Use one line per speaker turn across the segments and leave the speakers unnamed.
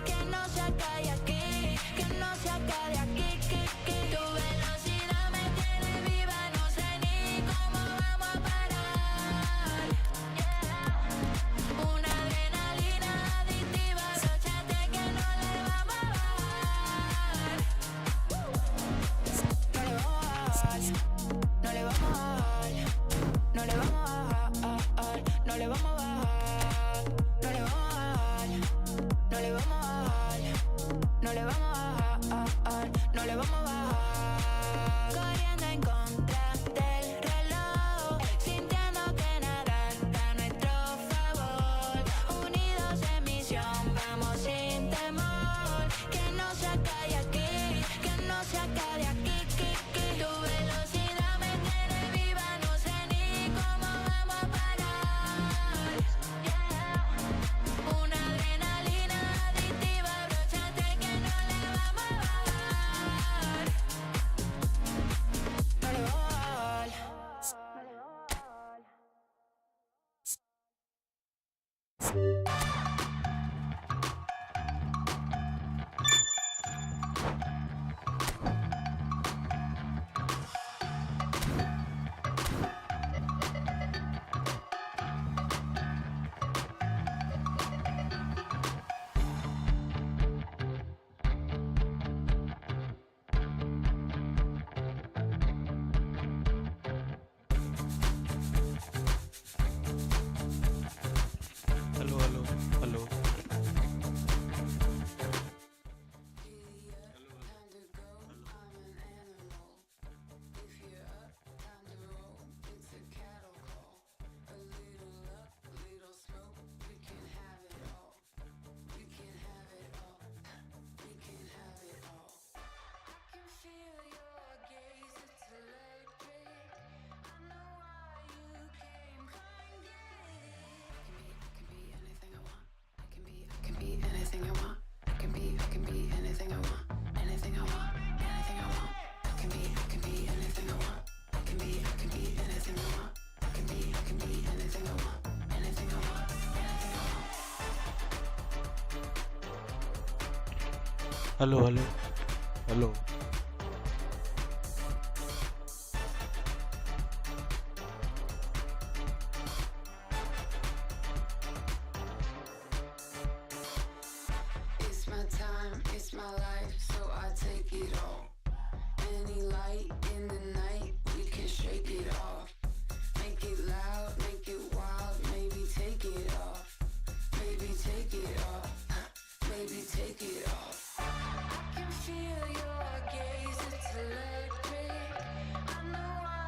Que no se acabe aquí, que no se acabe aquí, que tu velocidad me tiene viva, no sé ni cómo vamos a parar. Una adrenalina adictiva, abróchate que no le vamos a bajar. No le vamos a bajar, no le vamos a bajar, no le vamos a bajar, no le vamos a bajar, no le vamos a bajar, no le vamos a bajar, no le vamos a bajar, no le vamos a bajar. Corriendo en contra del reloj, sintiendo que nada está a nuestro favor. Unidos en misión, vamos sin temor. Que no se acabe aquí, que no se acabe aquí, que tu velocidad me tiene viva, no sé ni cómo vamos a parar. Una adrenalina adictiva, abróchate que no le vamos a bajar. No le vamos a bajar.
Aló, aló, aló. Aló, aló, aló.
It's my time, it's my life, so I take it all. Any light in the night, we can shake it off. Make it loud, make it wild, maybe take it off. Maybe take it off, maybe take it off. I can feel your gaze, it's electric. I know why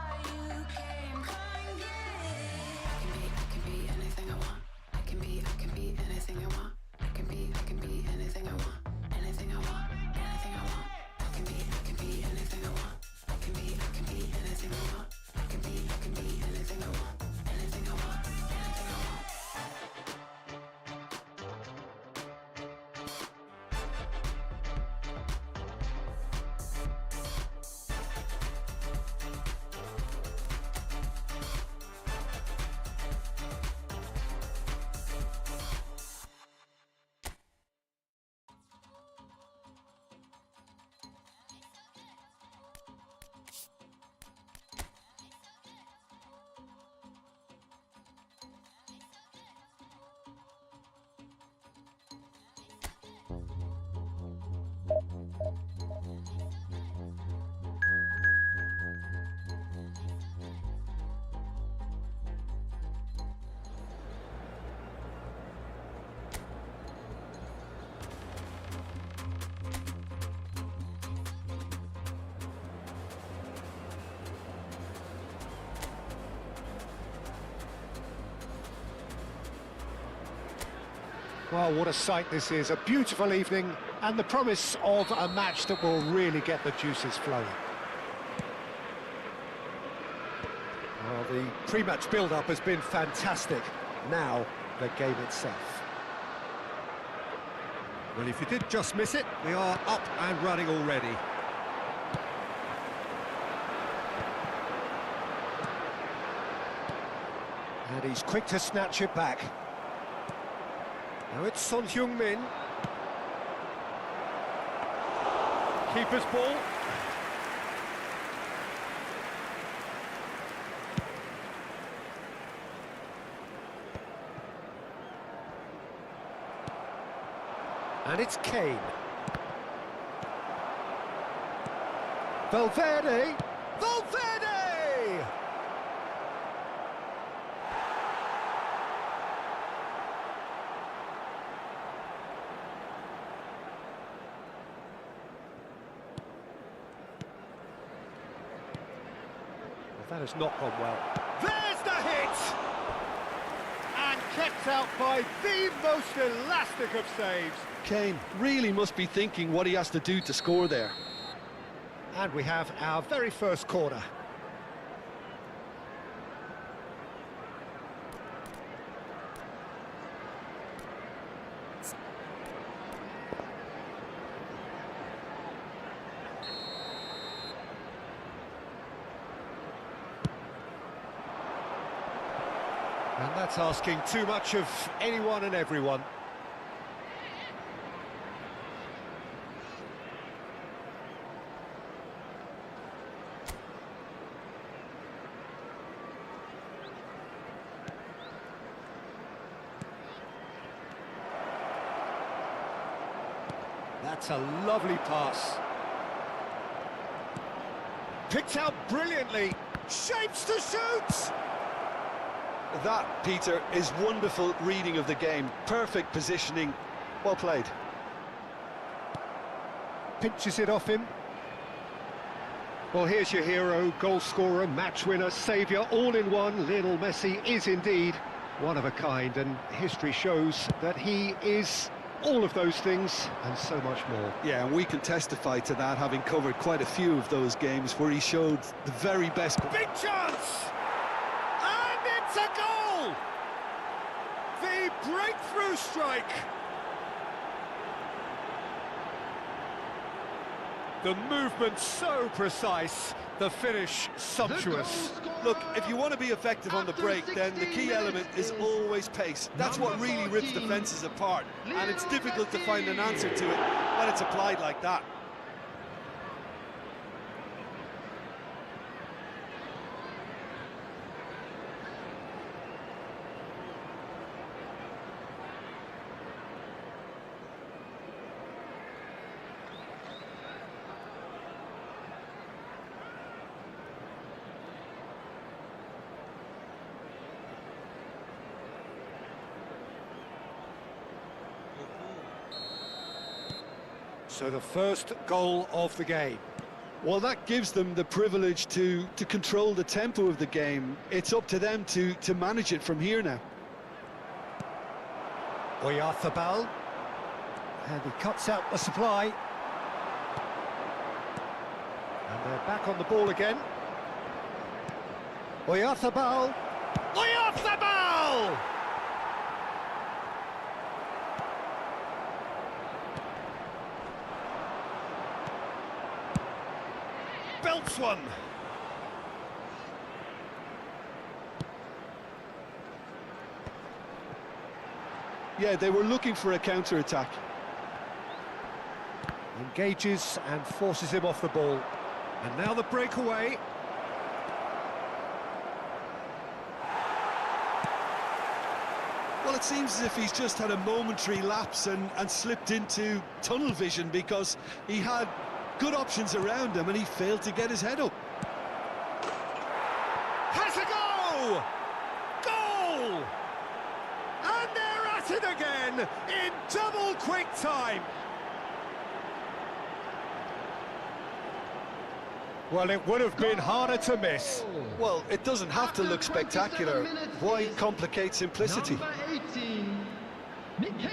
Well, what a sight this is. A beautiful evening and the promise of a match that will really get the juices flowing. Well, the pre-match build-up has been fantastic. Now, the game itself. Well, if you did just miss it, we are up and running already. And he's quick to snatch it back. Now it's Son Heung-min. Keeper's ball. And it's Kane. Valverde! Valverde! That has not gone well. There's the hit! And kept out by the most elastic of saves.
Kane really must be thinking what he has to do to score there.
And we have our very first corner. And that's asking too much of anyone and everyone. That's a lovely pass. Picked out brilliantly. Shapes to shoot!
That, Peter, is wonderful reading of the game. Perfect positioning. Well played.
Pinches it off him. Well, here's your hero, goal scorer, match winner, saviour, all in one. Lionel Messi is indeed one of a kind, and history shows that he is all of those things and so much more.
Yeah, and we can testify to that, having covered quite a few of those games where he showed the very best.
Big chance! And it's a goal! The breakthrough strike! The movement so precise, the finish sumptuous.
Look, if you want to be effective on the break, then the key element is always pace. That's what really rips defences apart, and it's difficult to find an answer to it when it's applied like that.
So the first goal of the game.
Well, that gives them the privilege to control the tempo of the game. It's up to them to manage it from here now.
Oyarzabal. And he cuts out the supply. And they're back on the ball again. Oyarzabal. Oyarzabal! Belts one.
Yeah, they were looking for a counter-attack.
Engages and forces him off the ball. And now the breakaway.
Well, it seems as if he's just had a momentary lapse and slipped into tunnel vision, because he had good options around him and he failed to get his head up.
Has a go! Goal! And they're at it again in double quick time. Well, it would have been harder to miss.
Well, it doesn't have to look spectacular. Why complicate simplicity?
Number 18, Mikel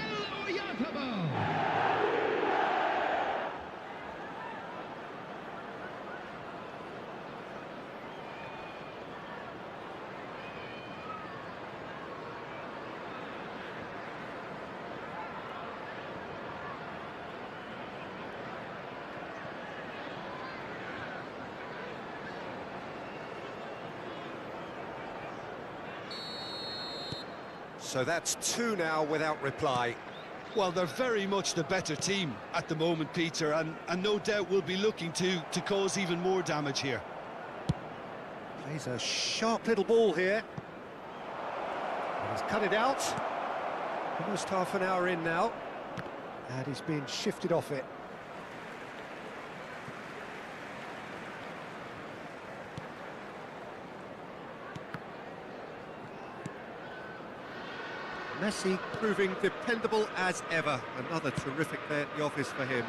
So that's two now without reply.
Well, they're very much the better team at the moment, Peter, and no doubt will be looking to cause even more damage here.
Plays a sharp little ball here. And he's cut it out. Almost half an hour in now. And he's being shifted off it. Messi proving dependable as ever. Another terrific day at the office for him.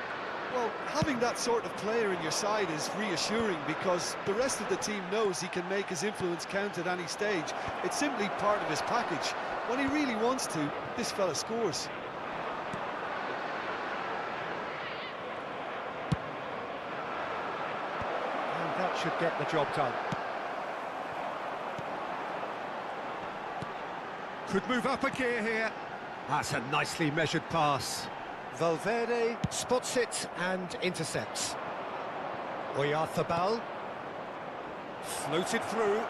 Well, having that sort of player in your side is reassuring because the rest of the team knows he can make his influence count at any stage. It's simply part of his package. When he really wants to, this fella scores.
And that should get the job done. Could move up a gear here. That's a nicely measured pass. Valverde spots it and intercepts. Oyarzabal floated through,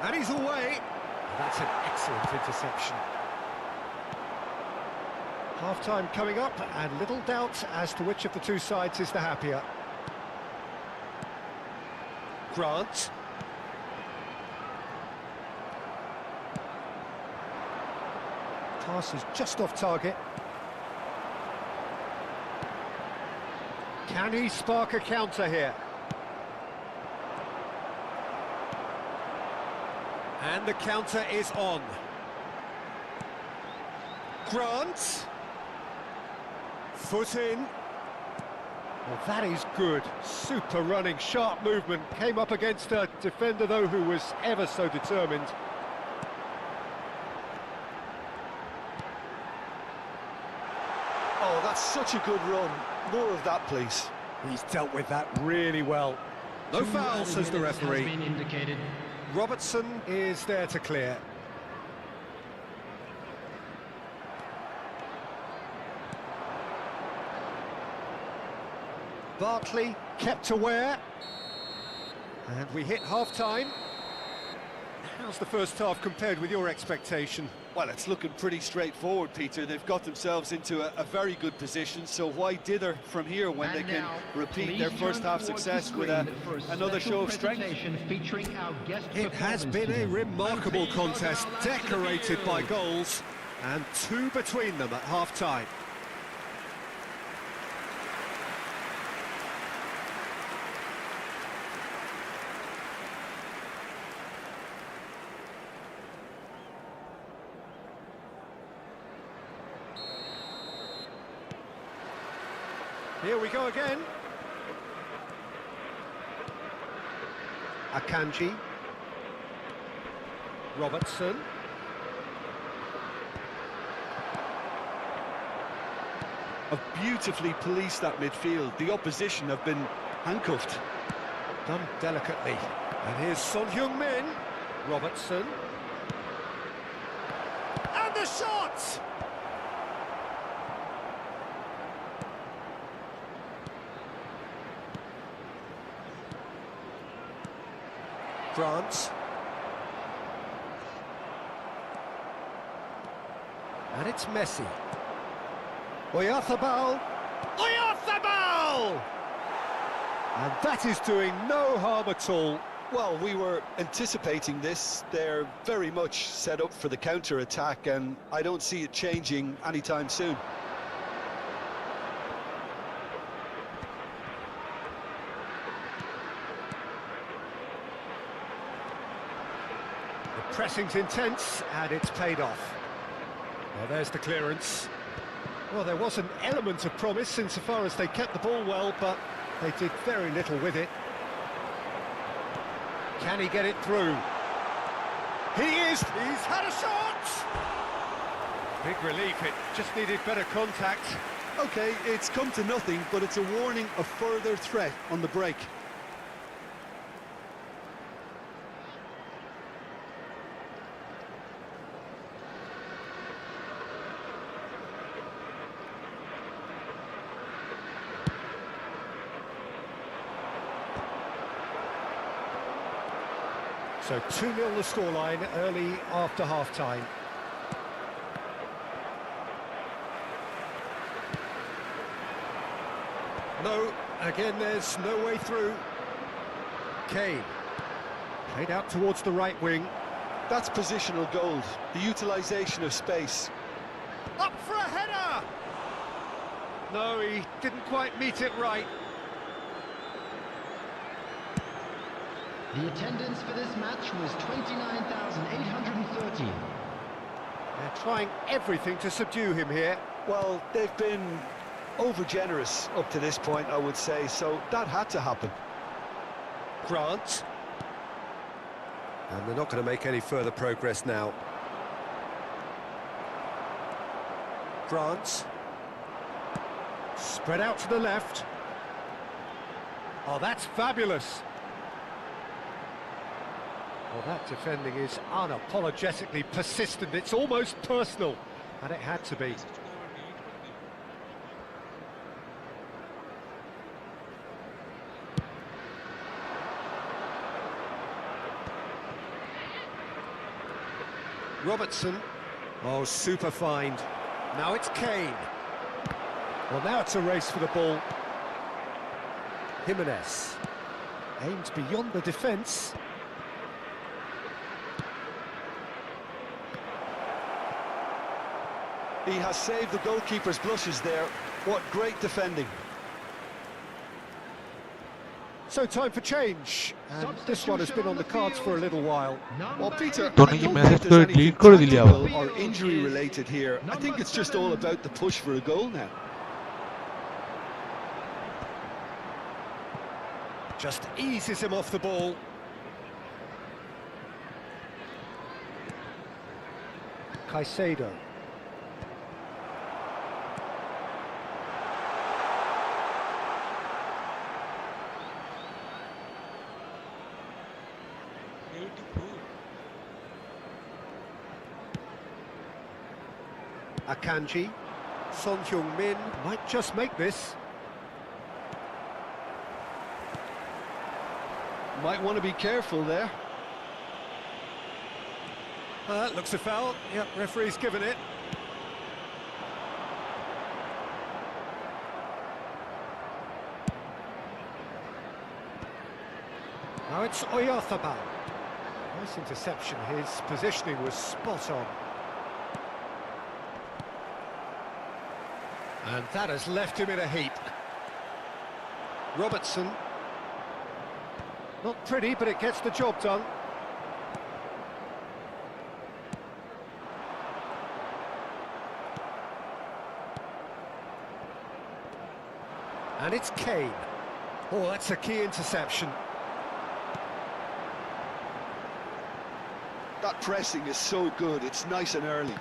and he's away. That's an excellent interception. Half-time coming up, and little doubt as to which of the two sides is the happier. Grant. Pass is just off target. Can he spark a counter here? And the counter is on. Grant. Foot in. Well, that is good. Super running, sharp movement. Came up against a defender, though, who was ever so determined.
Oh, that's such a good run. More of that, please.
He's dealt with that really well. No foul, says the referee.
Has been indicated.
Robertson is there to clear. Bartley kept aware. And we hit half-time. How's the first half compared with your expectation?
Well, it's looking pretty straightforward, Peter. They've got themselves into a very good position, so why dither from here when
And
they can
now,
repeat
please
their first
turn
half
towards
success
the
with
screen for
another
special
show of strength?
presentation featuring our guest
It has
performance
been a
team.
remarkable contest, decorated by goals, and two between them at half-time. Here we go again. Akanji. Robertson.
Have beautifully policed that midfield. The opposition have been handcuffed.
Done delicately. And here's Son Heung-min. Robertson. And the shot! Grant. And it's Messi. Oyarzabal. Oyarzabal! And that is doing no harm at all.
Well, we were anticipating this. They're very much set up for the counter-attack, and I don't see it changing anytime soon.
The pressing's intense, and it's paid off. Well, there's the clearance. Well, there was an element of promise insofar as they kept the ball well, but they did very little with it. Can he get it through? He is! He's had a shot! Big relief, it just needed better contact.
OK, it's come to nothing, but it's a warning of further threat on the break.
So 2-0 the scoreline early after half-time. No, again there's no way through. Kane. Played out towards the right wing.
That's positional gold, the utilisation of space.
Up for a header! No, he didn't quite meet it right.
The attendance for this match was 29,813.
They're trying everything to subdue him here.
Well, they've been over-generous up to this point, I would say, so that had to happen.
Grant. And they're not going to make any further progress now. Grant. Spread out to the left. Oh, that's fabulous. Well, that defending is unapologetically persistent. It's almost personal, and it had to be. Robertson. Oh, super find. Now it's Kane. Well, now it's a race for the ball. Jimenez. Aims beyond the defence.
He has saved the goalkeeper's blushes there. What great defending.
So time for change, and this one has been on the cards for a little while.
Well, Peter, I
Tony,
don't
message
think there's
করে delete
anything
করে দিলি আবার।
tactical or injury related here. I think it's just all about the push for a goal now.
Just eases him off the ball. Caicedo. Akanji. Son Heung-min might just make this.
Might want to be careful there.
Looks a foul. Yep, referee's given it. Now it's Oyarzabal. Nice interception. His positioning was spot on. And that has left him in a heap. Robertson. Not pretty, but it gets the job done. And it's Kane. Oh, that's a key interception.
That pressing is so good, it's nice and early.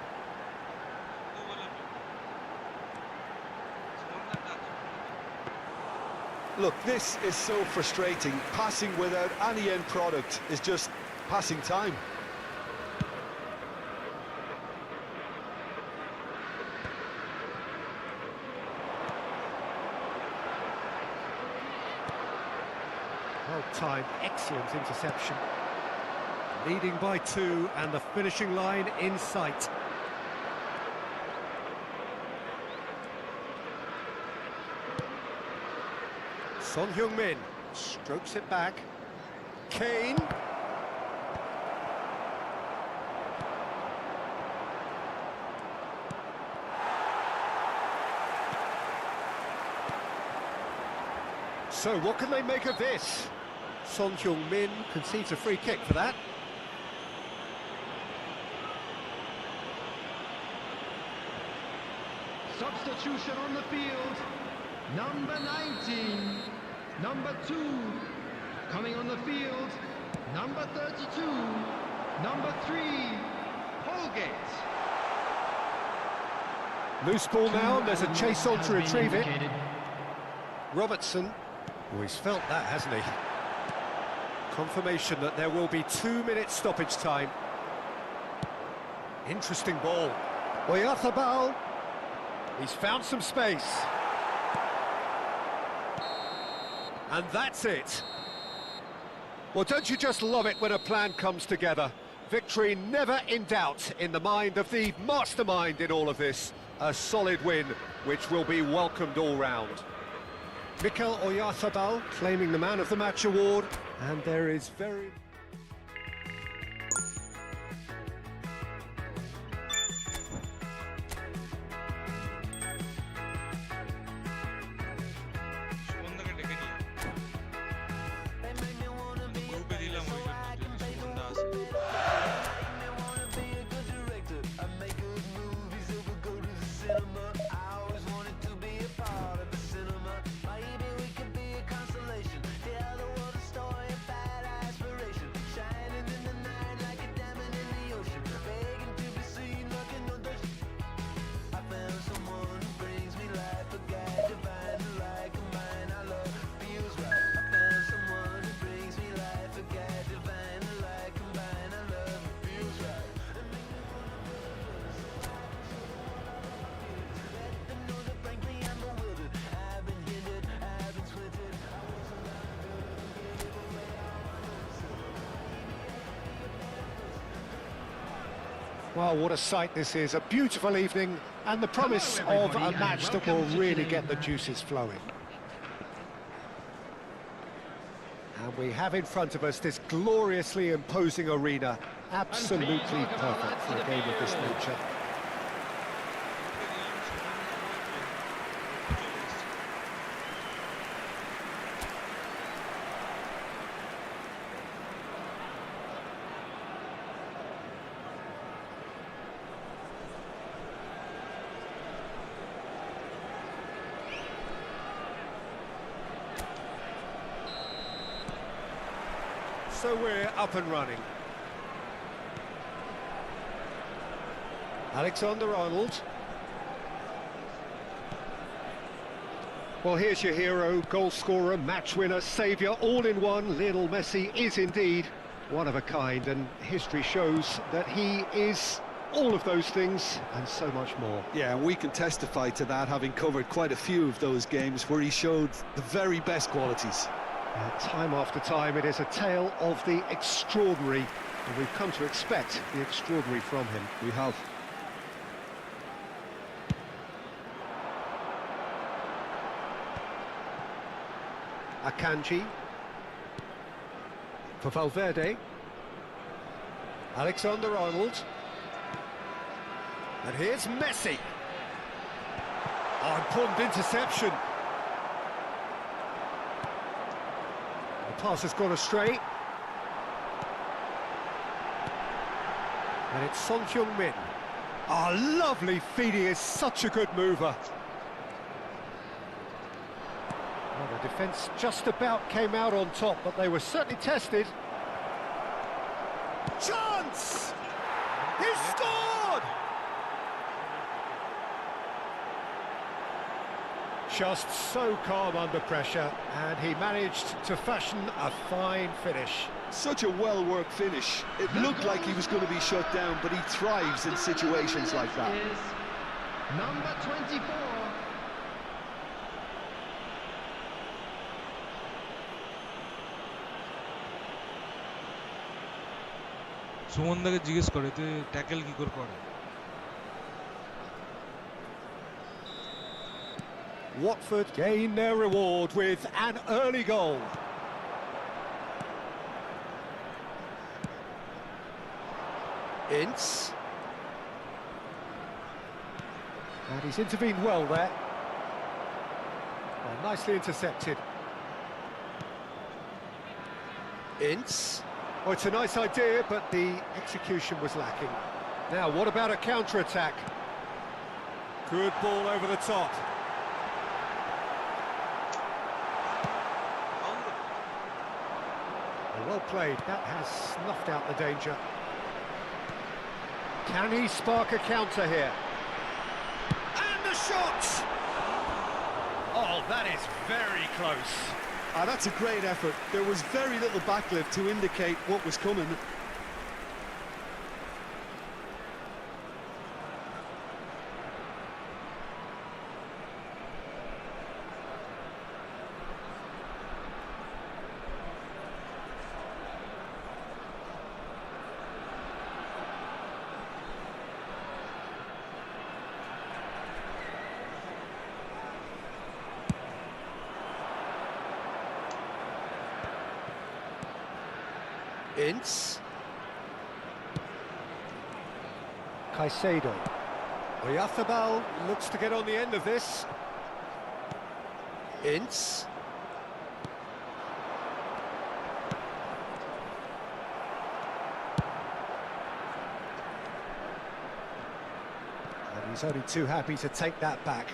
Look, this is so frustrating. Passing without any end product is just passing time.
Well-timed, excellent interception. Leading by 2 and the finishing line in sight. Son Heung-min strokes it back. Kane. So what can they make of this? Son Heung-min concedes a free kick for that.
Substitution on the field. Number 19. Number 2. Coming on the field. Number 32. Number 3. Holgate.
Loose ball now, and there's a chase on to retrieve it. Robertson. Oh, he's felt that, hasn't he? Confirmation that there will be 2 minutes stoppage time. Interesting ball. Oyarzabal. He's found some space. And that's it. Well, don't you just love it when a plan comes together? Victory never in doubt in the mind of the mastermind in all of this. A solid win, which will be welcomed all round. Mikel Oyarzabal claiming the Man of the Match award, and there is very...
সুমনদাকে ডেকে নিয়ে গ্রুপে দিলাম ওই জন্য যদি সুমনদা আসে
Well, what a sight this is. A beautiful evening and the promise of a match that will really get the juices flowing. And we have in front of us this gloriously imposing arena. Absolutely perfect for a game of this nature. So we're up and running. Alexander-Arnold. Well, here's your hero, goal scorer, match winner, saviour, all in one. Lionel Messi is indeed one of a kind, and history shows that he is all of those things and so much more.
Yeah, and we can testify to that, having covered quite a few of those games where he showed the very best qualities.
Time after time, it is a tale of the extraordinary, and we've come to expect the extraordinary from him.
We have.
Akanji. For Valverde. Alexander-Arnold. And here's Messi. Oh, important interception. The pass has gone astray. And it's Son Heung-min. Ah, lovely feed, he is such a good mover. Well, the defence just about came out on top, but they were certainly tested. Chance! He scored! Just so calm under pressure, and he managed to fashion a fine finish.
Such a well-worked finish. It looked like he was going to be shut down, but he thrives in situations like that.
Is number 24.
সুমনদাকে জিজ্ঞেস করে তুই tackle কি করে করে
Watford gain their reward with an early goal. Ince. And he's intervened well there. Well, nicely intercepted. Ince. Oh, it's a nice idea, but the execution was lacking. Now, what about a counter-attack? Good ball over the top. Well played, that has snuffed out the danger. Can he spark a counter here? And the shot! Oh, that is very close.
Ah, that's a great effort. There was very little backlift to indicate what was coming.
Ince. Caicedo. Oyarzabal looks to get on the end of this. Ince. And he's only too happy to take that back.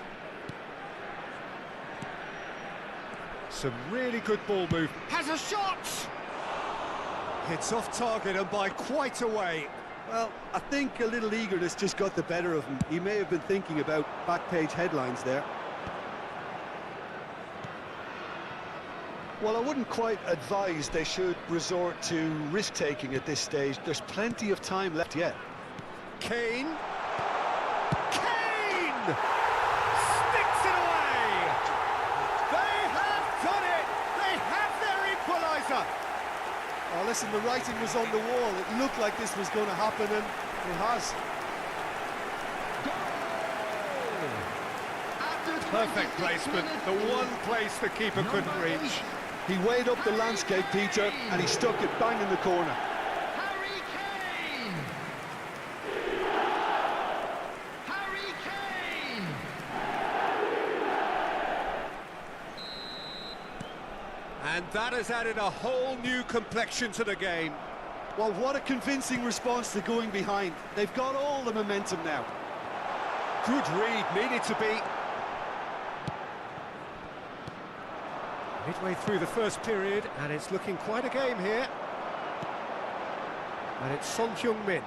Some really good ball move. Has a shot! It's off target and by quite a way.
Well, I think a little eagerness just got the better of him. He may have been thinking about back-page headlines there. Well, I wouldn't quite advise they should resort to risk-taking at this stage. There's plenty of time left yet.
Kane. Kane! Sticks it away! They have done it! They have their equaliser!
Oh, listen, the writing was on the wall. It looked like this was going to happen, and it has.
Perfect placement, the one place the keeper couldn't reach.
He weighed up the landscape, Peter, and he stuck it bang in the corner.
Harry Kane! Harry Kane!
And that has added a whole new complexion to the game.
Well, what a convincing response to going behind. They've got all the momentum now.
Good read, needed to be. Midway through the first period, and it's looking quite a game here. And it's Son Heung-min.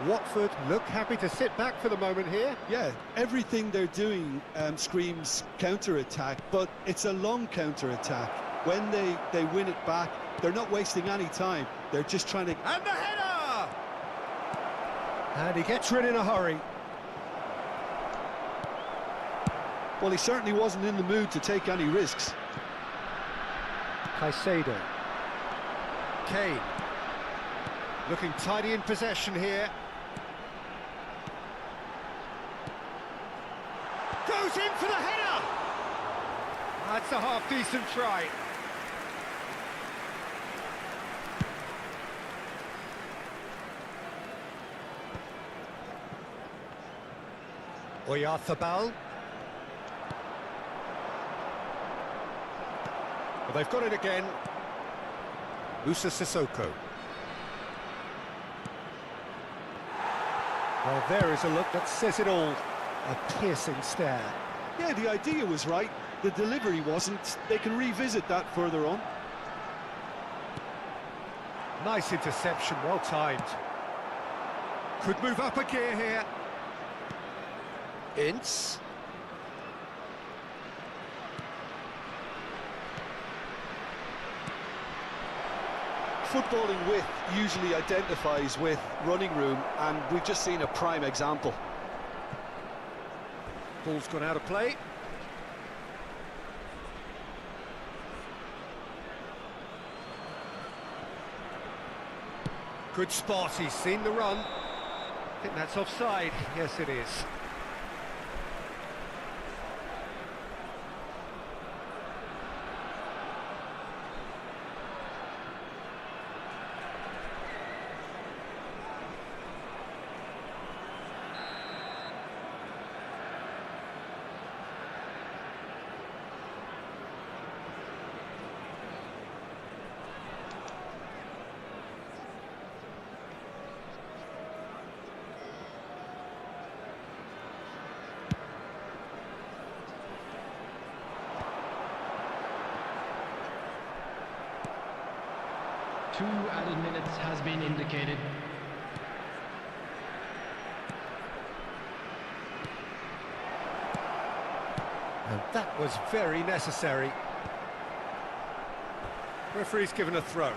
Watford look happy to sit back for the moment here.
Yeah, everything they're doing screams counter-attack, but it's a long counter-attack. When they win it back, they're not wasting any time. They're just trying to...
And the header! And he gets rid in a hurry.
Well, he certainly wasn't in the mood to take any risks.
Caicedo. Kane. Looking tidy in possession here. Goes in for the header! That's a half-decent try. Oyarzabal. Well, they've got it again. Musa Sissoko. Well, there is a look that says it all. A piercing stare.
Yeah, the idea was right. The delivery wasn't. They can revisit that further on.
Nice interception, well timed. Could move up a gear here. Ince.
Footballing width usually identifies with running room, and we've just seen a prime example.
Ball's gone out of play. Good spot, he's seen the run. I think that's offside. Yes, it is.
Two added minutes has been indicated.
And that was very necessary. Referee's given a throw.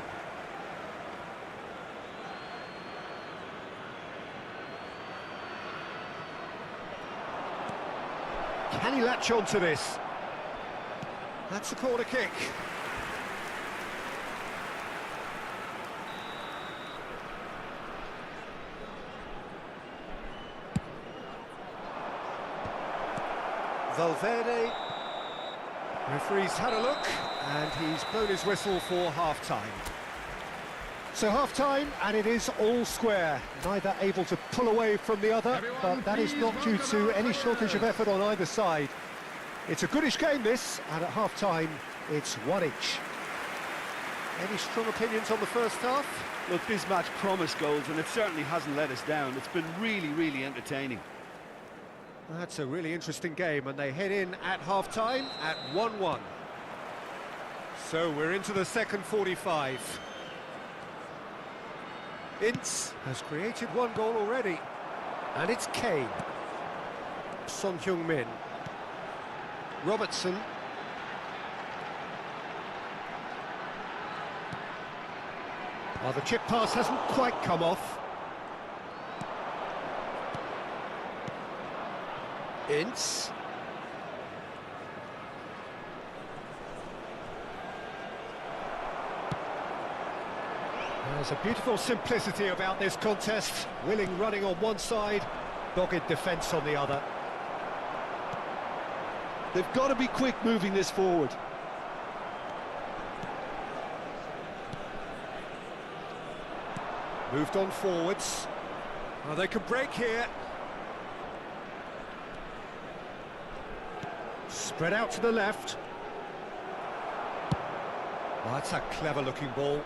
Can he latch on to this? That's a corner kick. Valverde. Referee's had a look, and he's blown his whistle for half-time. So half-time, and it is all square. Neither able to pull away from the other, but that is not due to any shortage of effort on either side. It's a goodish game, this, and at half-time, it's one each. Any strong opinions on the first half?
Look, this match promised goals, and it certainly hasn't let us down. It's been really, really entertaining.
That's a really interesting game, and they head in at half-time at 1-1. So we're into the second 45. Ince has created one goal already, and it's Kane. Son Heung-min. Robertson. Well, the chip pass hasn't quite come off. Ince. There's a beautiful simplicity about this contest. Willing running on one side, dogged defence on the other.
They've got to be quick moving this forward.
Moved on forwards. Oh, they can break here. Spread out to the left. Oh, that's a clever-looking ball.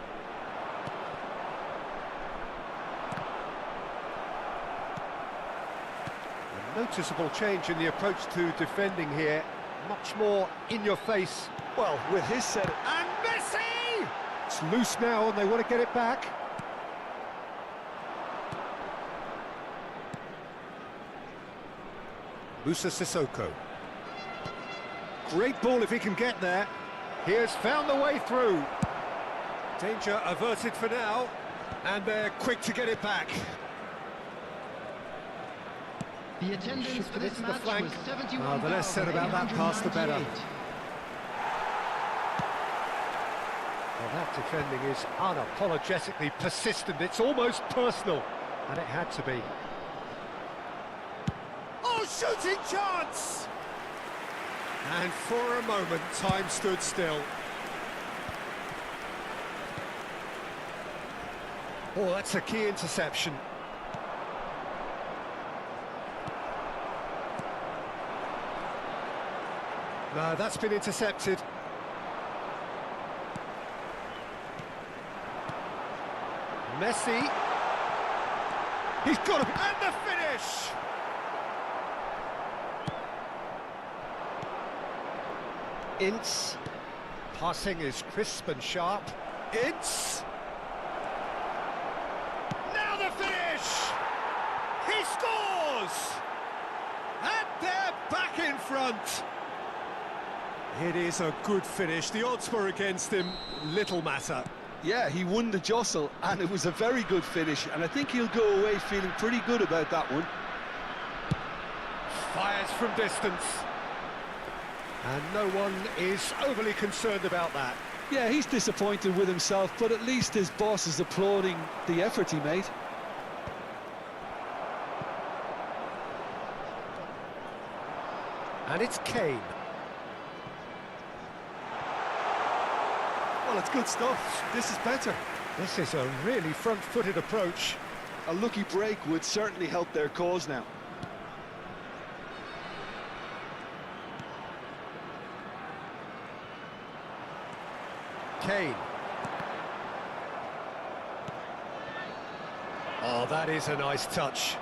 A noticeable change in the approach to defending here. Much more in your face.
Well, with his set...
And Messi! It's loose now and they want to get it back. Musa Sissoko. Great ball if he can get there. He has found the way through. Danger averted for now, and they're quick to get it back.
The attendance for this match was 71,888.
The less said about that pass, the better. Well, that defending is unapologetically persistent. It's almost personal, and it had to be. Oh, shooting chance! And for a moment, time stood still. Oh, that's a key interception. No, that's been intercepted. Messi. He's got it. And the finish! Ince. Passing is crisp and sharp. Ince. Now the finish! He scores! And they're back in front. It is a good finish. The odds were against him. Little matter.
Yeah, he won the jostle, and it was a very good finish, and I think he'll go away feeling pretty good about that one.
Fires from distance. And no one is overly concerned about that.
Yeah, he's disappointed with himself, but at least his boss is applauding the effort he made.
And it's Kane.
Well, it's good stuff. This is better.
This is a really front-footed approach.
A lucky break would certainly help their cause now.
Kane. Oh, that is a nice touch.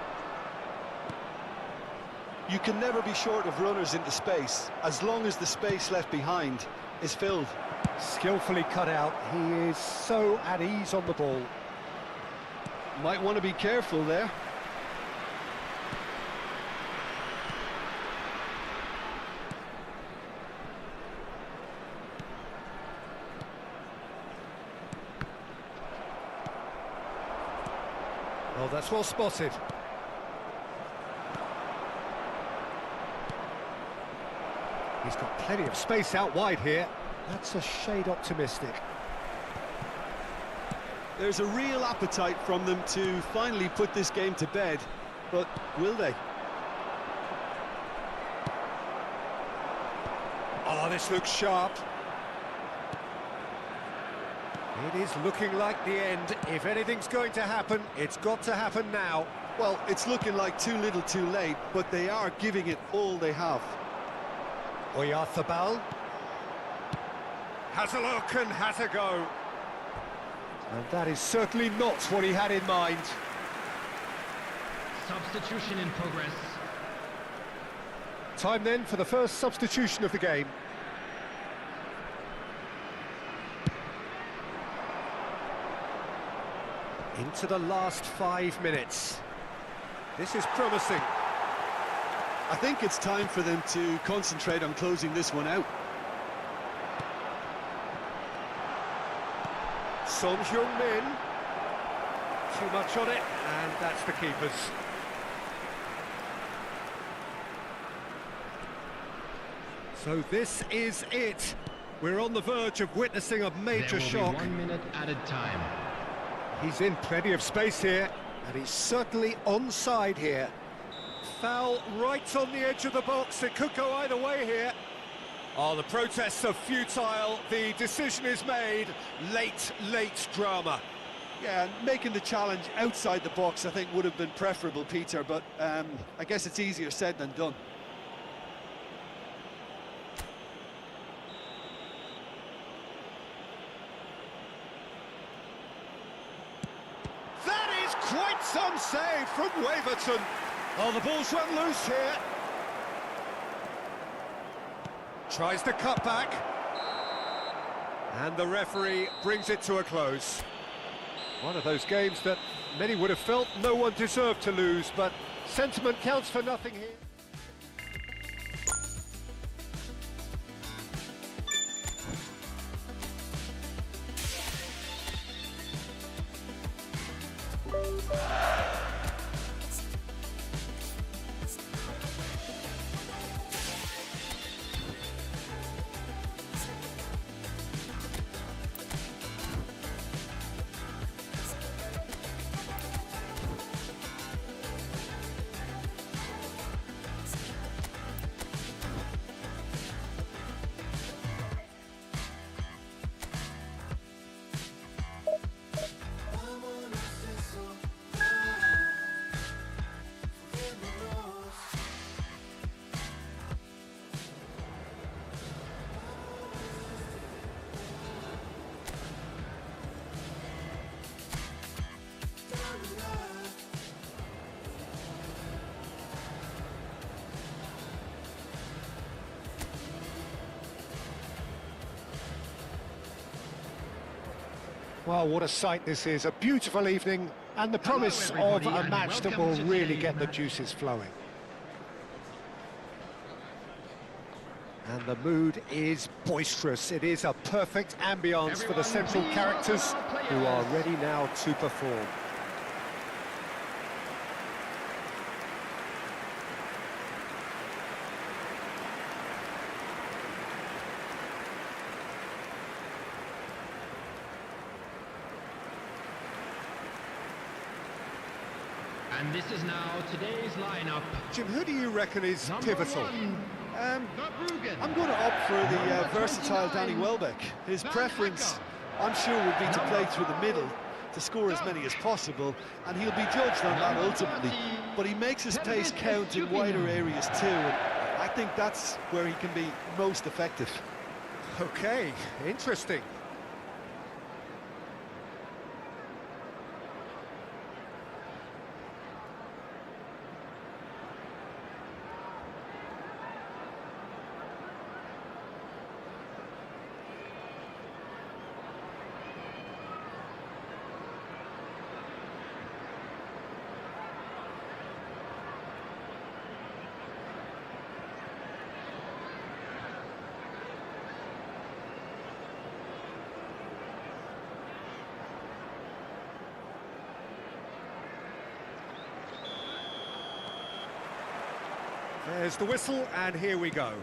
You can never be short of runners into space, as long as the space left behind is filled.
Skillfully cut out. He is so at ease on the ball.
Might want to be careful there.
Oh, that's well spotted. He's got plenty of space out wide here. That's a shade optimistic.
There's a real appetite from them to finally put this game to bed, but will they?
Oh, this looks sharp. It is looking like the end. If anything's going to happen, it's got to happen now.
Well, it's looking like too little too late, but they are giving it all they have.
Oyarzabal has a look and has a go. And that is certainly not what he had in mind.
Substitution in progress.
Time then for the first substitution of the game. Into the last 5 minutes. This is promising.
I think it's time for them to concentrate on closing this one out.
Son Heung-min. Too much on it, and that's the keeper's. So this is it. We're on the verge of witnessing a major shock.
1 minute added time.
He's in plenty of space here, and he's certainly onside here. Foul right on the edge of the box. It could go either way here. Oh, the protests are futile. The decision is made. Late drama.
Yeah, making the challenge outside the box I think would have been preferable, Peter, but I guess it's easier said than done.
That is quite some save from Waverton. Oh, the ball's run loose here. Tries to cut back. And the referee brings it to a close. One of those games that many would have felt no one deserved to lose, but sentiment counts for nothing here. Well, what a sight this is. A beautiful evening and the promise of a match that will really get the juices flowing. And the mood is boisterous. It is a perfect ambience for the central characters who are ready now to perform.
And this is now today's lineup.
Jim, who do you reckon is pivotal?
I'm going to opt for the versatile Danny Welbeck. His preference, I'm sure, would be to play through the middle, to score as many as possible, and he'll be judged on that ultimately. But he makes his pace count in wider areas too, and I think that's where he can be most effective.
Okay, interesting. There's the whistle, and here we go.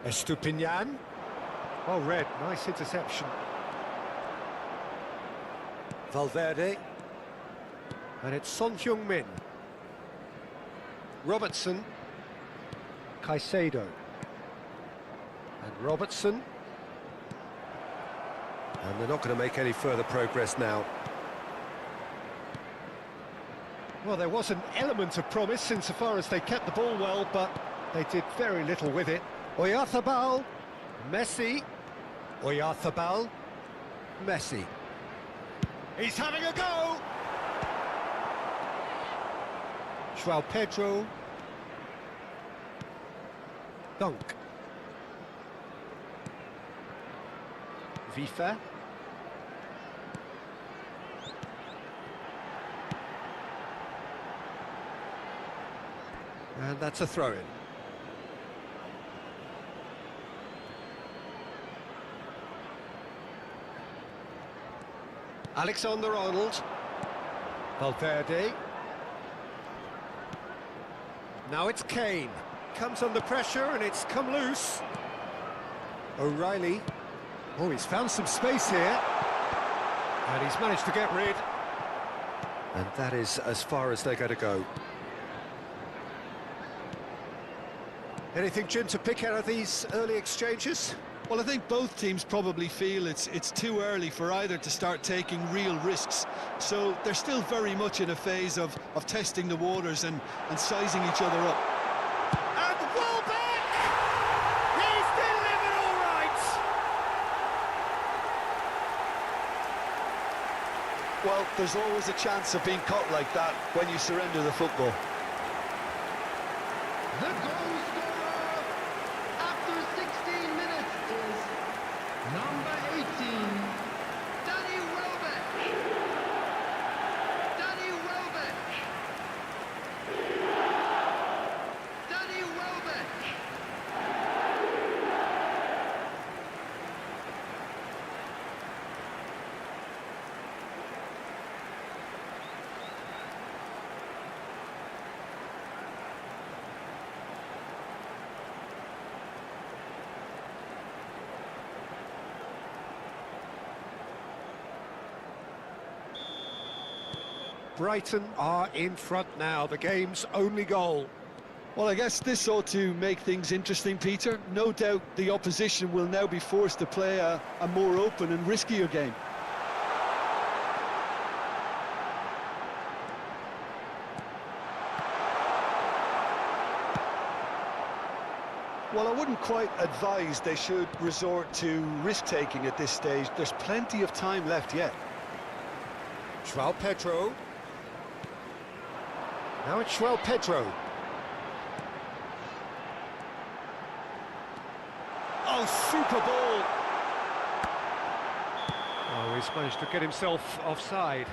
Estupinian. Oh, red, nice interception. Valverde. And it's Son Heung-min. Robertson. Caicedo. And Robertson. And they're not going to make any further progress now. Well, there was an element of promise insofar as they kept the ball well, but they did very little with it. Oyarzabal, Messi. Oyarzabal, Messi. He's having a go! João Pedro. Dunk. Vifa. And that's a throw-in. Alexander-Arnold. Valverde. Now it's Kane. Comes under pressure and it's come loose. O'Reilly. Oh, he's found some space here. And he's managed to get rid. And that is as far as they're going to go. Anything, Jim, to pick out of these early exchanges?
Well, I think both teams probably feel it's too early for either to start taking real risks. So they're still very much in a phase of testing the waters and sizing each other up.
And Welbeck! He's delivered all right!
Well, there's always a chance of being caught like that when you surrender the football.
The goal scorer after 16 minutes is number 18, Danny Welbeck. Danny Welbeck. Danny Welbeck.
Brighton are in front now, the game's only goal.
Well, I guess this ought to make things interesting, Peter. No doubt the opposition will now be forced to play a more open and riskier game. Well, I wouldn't quite advise they should resort to risk-taking at this stage. There's plenty of time left yet.
João Pedro. Now it's João Pedro. Oh, super ball! Oh, he's managed to get himself offside.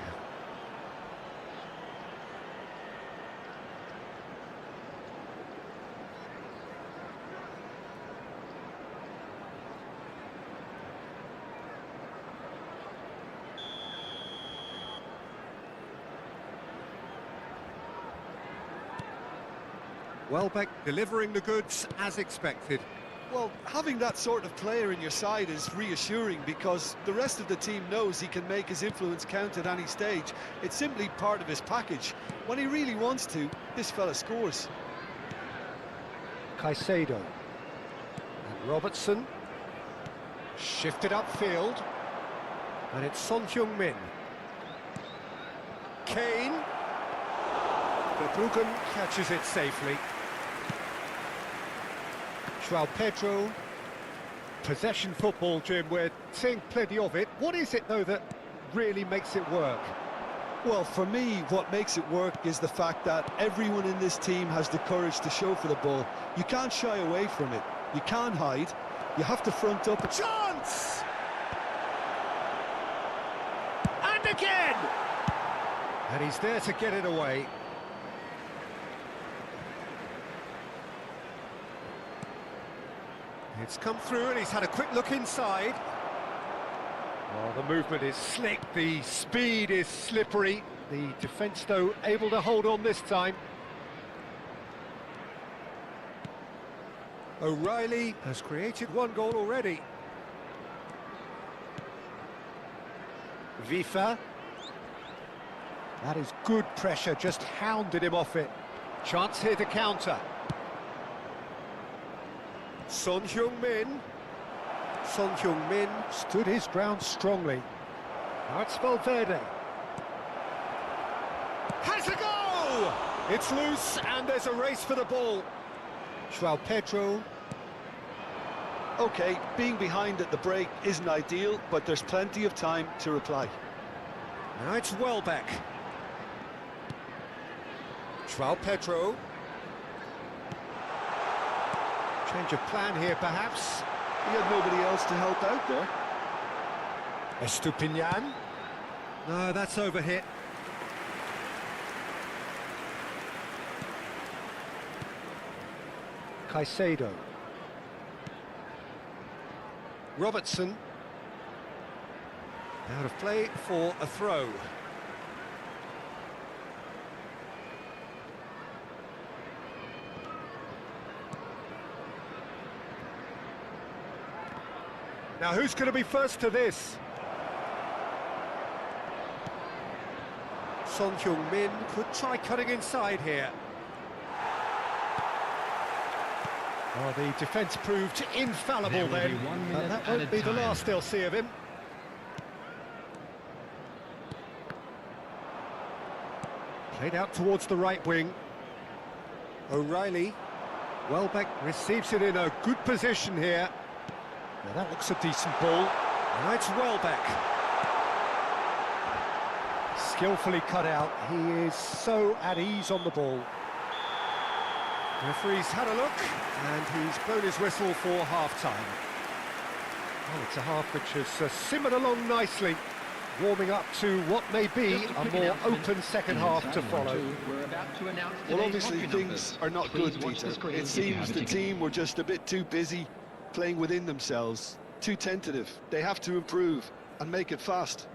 Welbeck delivering the goods as expected.
Well, having that sort of player in your side is reassuring because the rest of the team knows he can make his influence count at any stage. It's simply part of his package. When he really wants to, this fella scores.
Caicedo. And Robertson. Shifted upfield. And it's Son Heung-min. Kane. Verbruggen catches it safely. João Pedro. Possession football, Jim, we're seeing plenty of it. What is it, though, that really makes it work?
Well, for me, what makes it work is the fact that everyone in this team has the courage to show for the ball. You can't shy away from it. You can't hide. You have to front up.
Chance! And again! And he's there to get it away. It's come through and he's had a quick look inside. Oh, the movement is slick, the speed is slippery. The defence, though, able to hold on this time. O'Reilly has created one goal already. Vifa. That is good pressure, just hounded him off it. Chance here to counter. Son Heung-min. Son Heung-min stood his ground strongly. Now it's Valverde. Has a go! It's loose and there's a race for the ball. João Pedro.
OK, being behind at the break isn't ideal, but there's plenty of time to reply.
Now it's Welbeck. João Pedro. Change of plan here, perhaps.
He had nobody else to help out there.
Estupinian. No, that's overhit. Caicedo. Robertson. Out of play for a throw. Now who's going to be first to this? Son Heung-min could try cutting inside here. Oh, the defence proved infallible then. And that won't be the last they'll see of him. Played out towards the right wing. O'Reilly. Welbeck receives it in a good position here. Now that looks a decent ball. Now it's Welbeck. Skillfully cut out. He is so at ease on the ball. The referee's had a look, and he's blown his whistle for half-time. Well, it's a half which has simmered along nicely, warming up to what may be a more open second half to follow.
Well, obviously things are not good, Peter. It seems the team were just a bit too busy playing within themselves, too tentative. They have to improve and make it fast.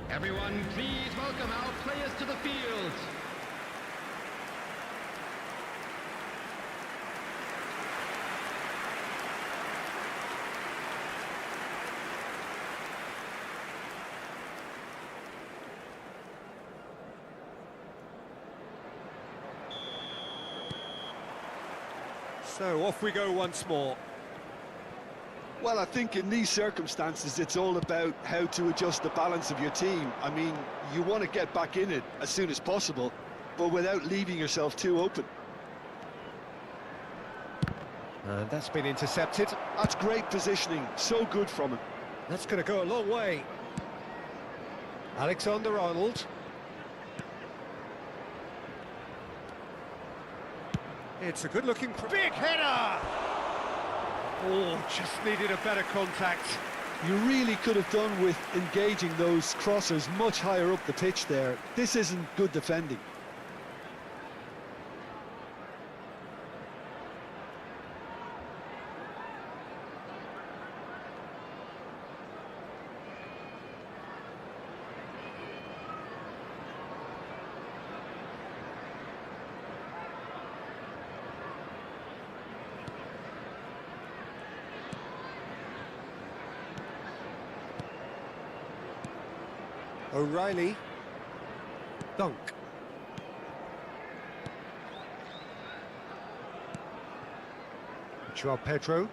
Everyone, please welcome our players to the field.
So off we go once more.
Well, I think in these circumstances, it's all about how to adjust the balance of your team. I mean, you want to get back in it as soon as possible, but without leaving yourself too open.
And that's been intercepted.
That's great positioning, so good from him.
That's going to go a long way. Alexander-Arnold. It's a good-looking... Big header! Oh, just needed a better contact.
You really could have done with engaging those crossers much higher up the pitch there. This isn't good defending.
O'Reilly. Dunk. João Pedro.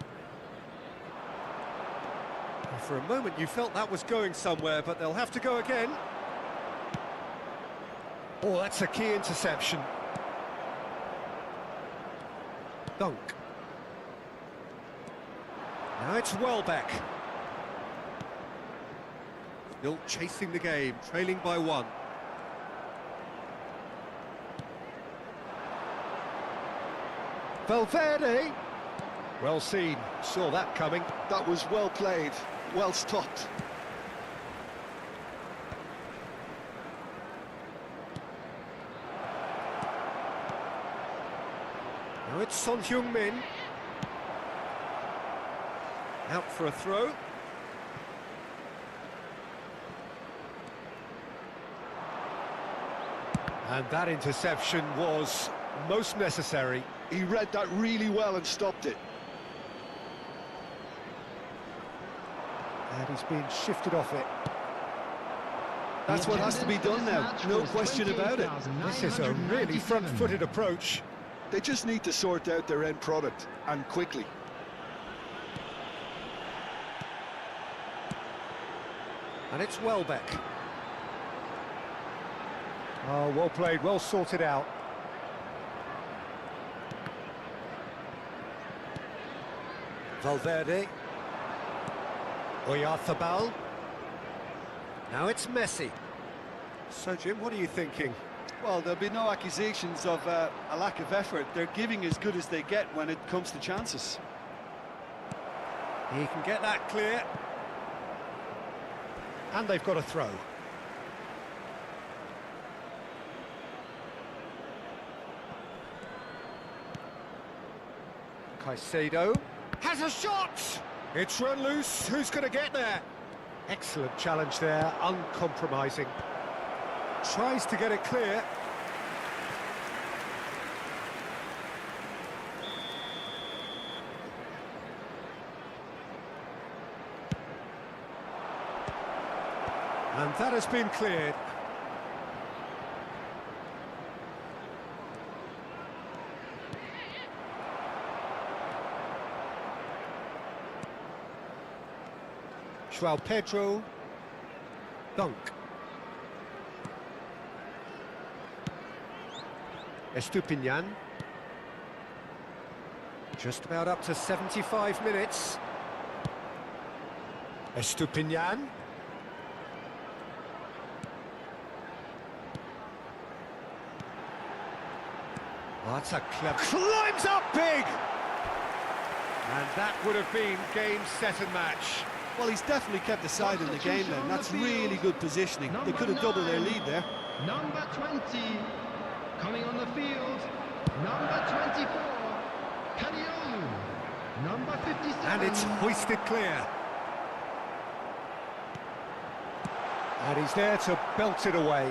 For a moment you felt that was going somewhere, but they'll have to go again. Oh, that's a key interception. Dunk. Now it's Welbeck. Still chasing the game, trailing by one. Valverde. Well seen, saw that coming.
That was well played, well stopped.
Now it's Son Heung-min. Out for a throw. And that interception was most necessary.
He read that really well and stopped it.
And he's been shifted off it.
That's what has to be done now, no question about it.
This is a really front-footed approach.
They just need to sort out their end product, and quickly.
And it's Welbeck. Oh, well played, well sorted out. Valverde. Oyarzabal. Now it's Messi. So, Jim, what are you thinking?
Well, there'll be no accusations of a lack of effort. They're giving as good as they get when it comes to chances.
He can get that clear. And they've got a throw. Caicedo has a shot! It's run loose, who's going to get there? Excellent challenge there, uncompromising. Tries to get it clear. And that has been cleared. João Pedro. Dunk. Estupinian. Just about up to 75 minutes. Estupinian. Oh, that's a clever... Climbs up big! And that would have been game, set and match.
Well, he's definitely kept the side in the game then. That's really good positioning. They could have doubled their lead there.
Number 20, coming on the field, number 24, Kadiolu, number 57.
And it's hoisted clear. And he's there to belt it away.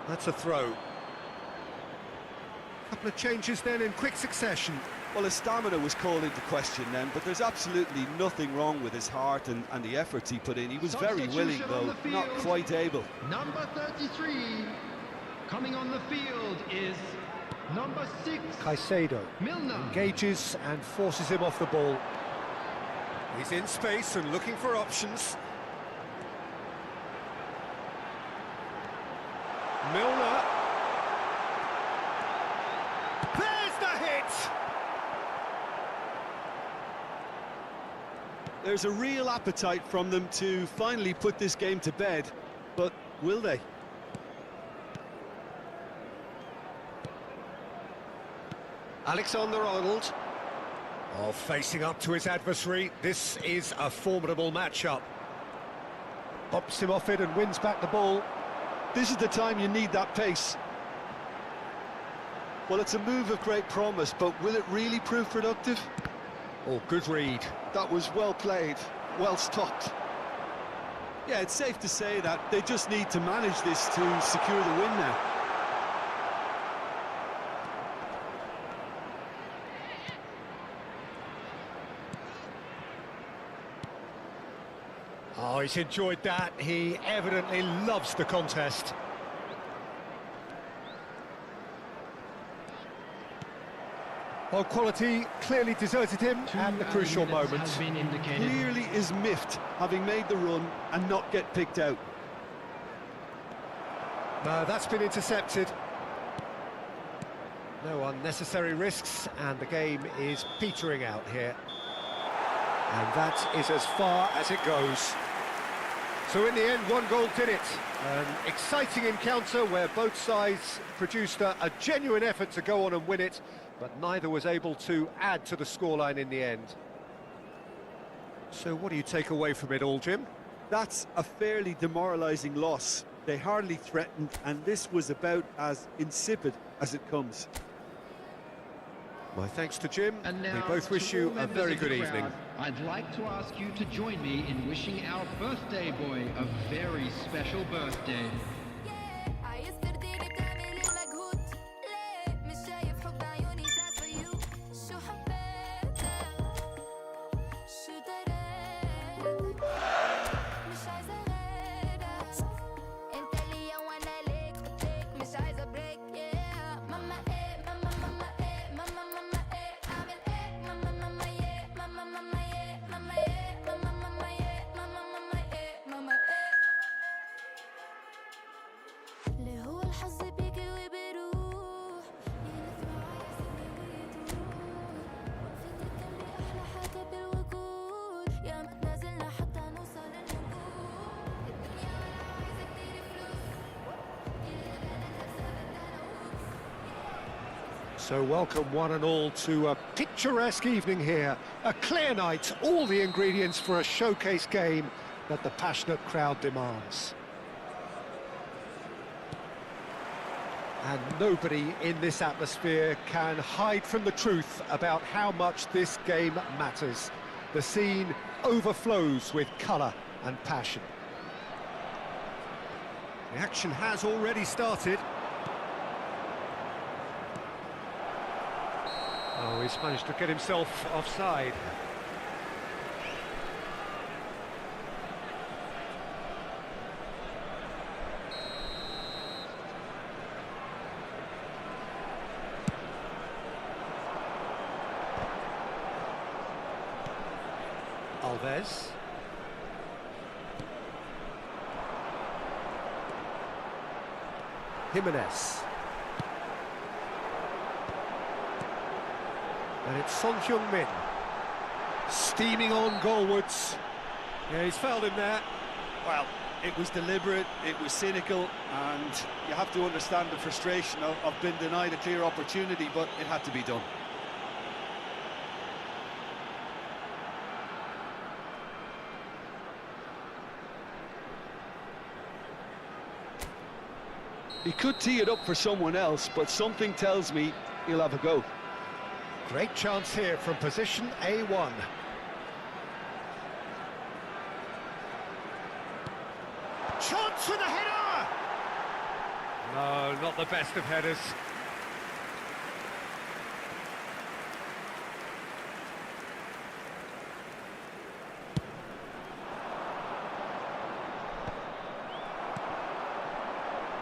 That's a throw. Couple of changes then in quick succession.
Well, his stamina was called into question then, but there's absolutely nothing wrong with his heart and the efforts he put in. He was very willing, though, not quite able.
Number 33, coming on the field is number 6,
Caicedo
Milner.
engages and forces him off the ball. He's in space and looking for options. Milner. There's the hit!
There's a real appetite from them to finally put this game to bed, but will they?
Alexander-Arnold. Oh, facing up to his adversary. This is a formidable matchup. Bops him off it and wins back the ball.
This is the time you need that pace. Well, it's a move of great promise, but will it really prove productive?
Oh, good read.
That was well played, well stopped. Yeah, it's safe to say that they just need to manage this to secure the win now.
Oh, he's enjoyed that. He evidently loves the contest. Well, quality clearly deserted him at the crucial moment.
Clearly is miffed, having made the run and not get picked out.
No, that's been intercepted. No unnecessary risks, and the game is petering out here. And that is as far as it goes. So in the end, one goal did it. An exciting encounter where both sides produced a genuine effort to go on and win it, but neither was able to add to the scoreline in the end. So what do you take away from it all, Jim?
That's a fairly demoralising loss. They hardly threatened, and this was about as insipid as it comes.
My thanks to Jim.
And now,
We both wish
to
you
all
a
members
very
of the
good
crowd,
evening.
I'd like to ask you to join me in wishing our birthday boy a very special birthday.
So welcome one and all to a picturesque evening here. A clear night, all the ingredients for a showcase game that the passionate crowd demands. And nobody in this atmosphere can hide from the truth about how much this game matters. The scene overflows with colour and passion. The action has already started. Oh, he's managed to get himself offside. Alves. Jimenez. And it's Son Heung-min, steaming on goalwards. Yeah, he's fouled him there.
Well, it was deliberate, it was cynical, and you have to understand the frustration of being denied a clear opportunity, but it had to be done. He could tee it up for someone else, but something tells me he'll have a go.
Great chance here from position A1. Chance with a header! No, not the best of headers.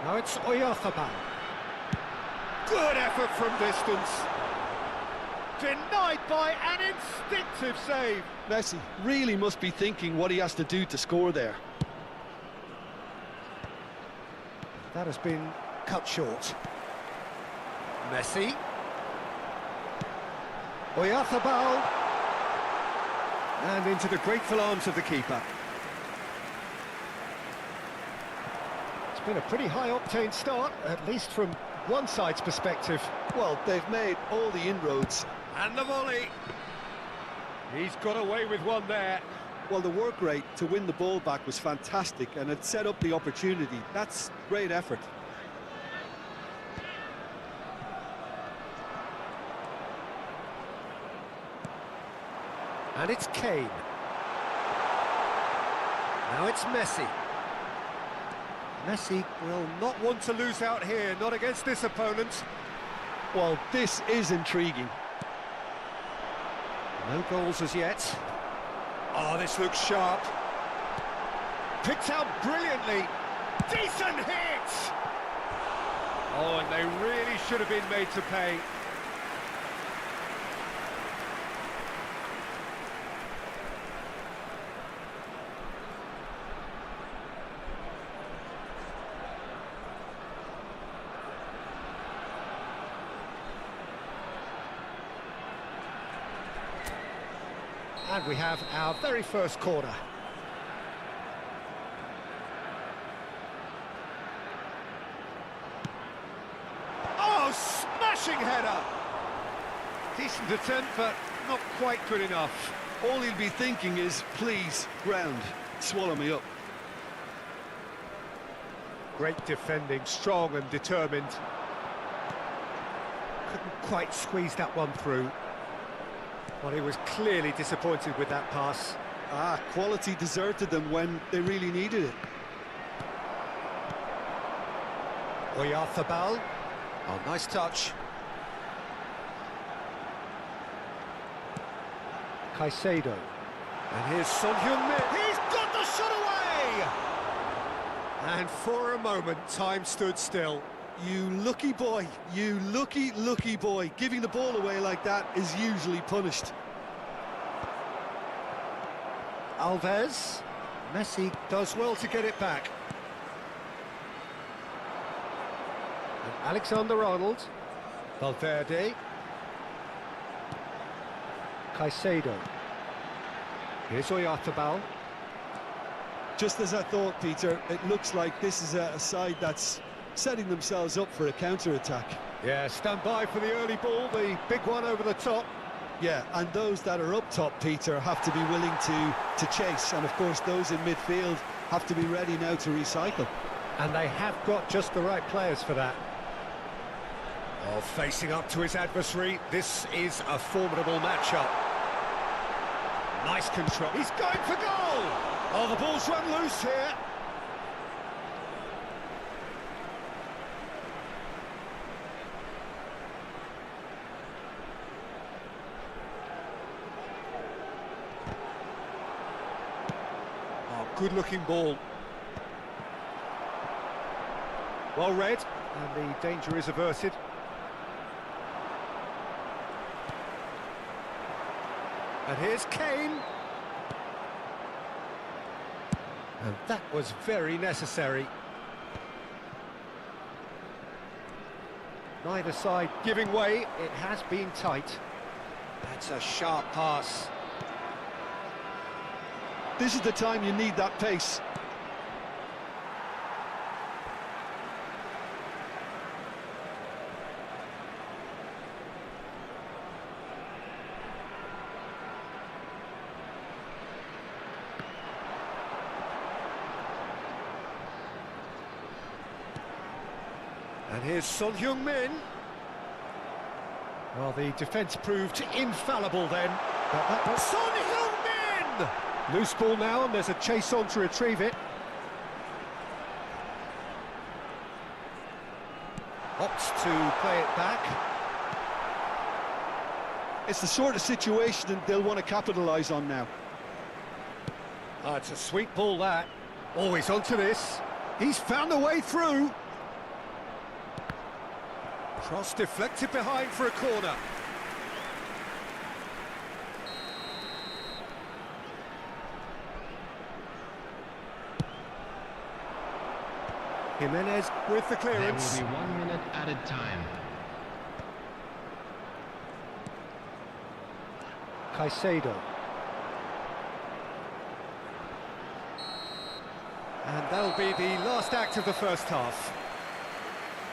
Now it's Oyarzabal. Good effort from distance. Denied by an instinctive save.
Messi really must be thinking what he has to do to score there.
That has been cut short. Messi. Oyarzabal. And into the grateful arms of the keeper. It's been a pretty high-octane start, at least from one side's perspective.
Well, they've made all the inroads.
And the volley. He's got away with one there.
Well, the work rate to win the ball back was fantastic, and it set up the opportunity. That's great effort.
And it's Kane. Now it's Messi. Messi will not want to lose out here, not against this opponent.
Well, this is intriguing.
No goals as yet. Oh, this looks sharp. Picked out brilliantly. Decent hit! Oh, and they really should have been made to pay. And we have our very first corner. smashing header. Decent attempt, but not quite good enough.
All he'll be thinking is, please, ground, swallow me up.
Great defending, strong and determined. Couldn't quite squeeze that one through. Well, he was clearly disappointed with that pass.
Quality deserted them when they really needed it.
Oyarzabal. Oh, nice touch. Caicedo. And here's Son Heung-min. He's got the shot away! And for a moment, time stood still.
You lucky boy, you lucky, lucky boy. Giving the ball away like that is usually punished.
Alves. Messi does well to get it back. And Alexander-Arnold. Valverde. Caicedo. Here's Oyarzabal.
Just as I thought, Peter, it looks like this is a side that's setting themselves up for a counter-attack.
Yeah, stand by for the early ball, the big one over the top.
Yeah, and those that are up top, Peter, have to be willing to chase. And, of course, those in midfield have to be ready now to recycle.
And they have got just the right players for that. Oh, facing up to his adversary, this is a formidable matchup. Nice control. He's going for goal! Oh, the ball's run loose here. Oh, good-looking ball. Well read, and the danger is averted. And here's Kane. And that was very necessary. Neither side giving way. It has been tight. That's a sharp pass.
This is the time you need that pace.
And here's Son Heung-min. Well, the defence proved infallible then. But that was Son Heung-min! Loose ball now, and there's a chase on to retrieve it. Opts to play it back.
It's the sort of situation that they'll want to capitalise on now.
It's a sweet ball, that. Oh, he's onto this. He's found a way through. Cross deflected behind for a corner. Jimenez with the clearance.
There will be 1 minute added time.
Caicedo. And that'll be the last act of the first half.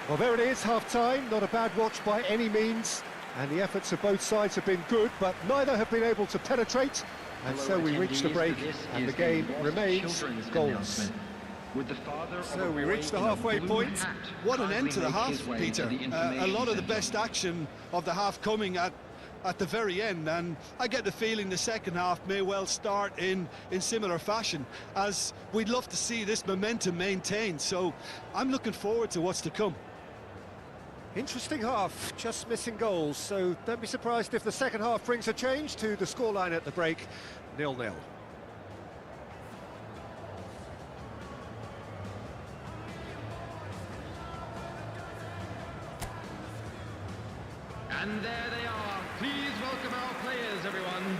Well, there it is, half-time. Not a bad watch by any means. And the efforts of both sides have been good, but neither have been able to penetrate. And so we reach the break, and the game remains goals. So we reach the halfway point.
What an end to the half, Peter. A lot of the best action of the half coming at the very end, and I get the feeling the second half may well start in similar fashion, as we'd love to see this momentum maintained. So I'm looking forward to what's to come.
Interesting half, just missing goals, so don't be surprised if the second half brings a change to the scoreline at the break, 0-0.
And there they are. Please welcome our players, everyone.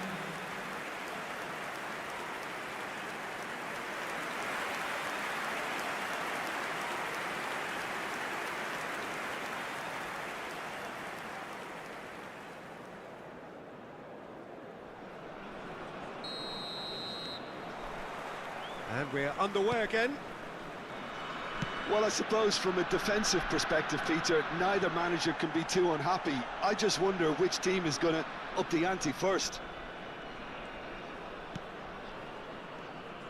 And we're underway again.
Well, I suppose from a defensive perspective, Peter, neither manager can be too unhappy. I just wonder which team is going to up the ante first.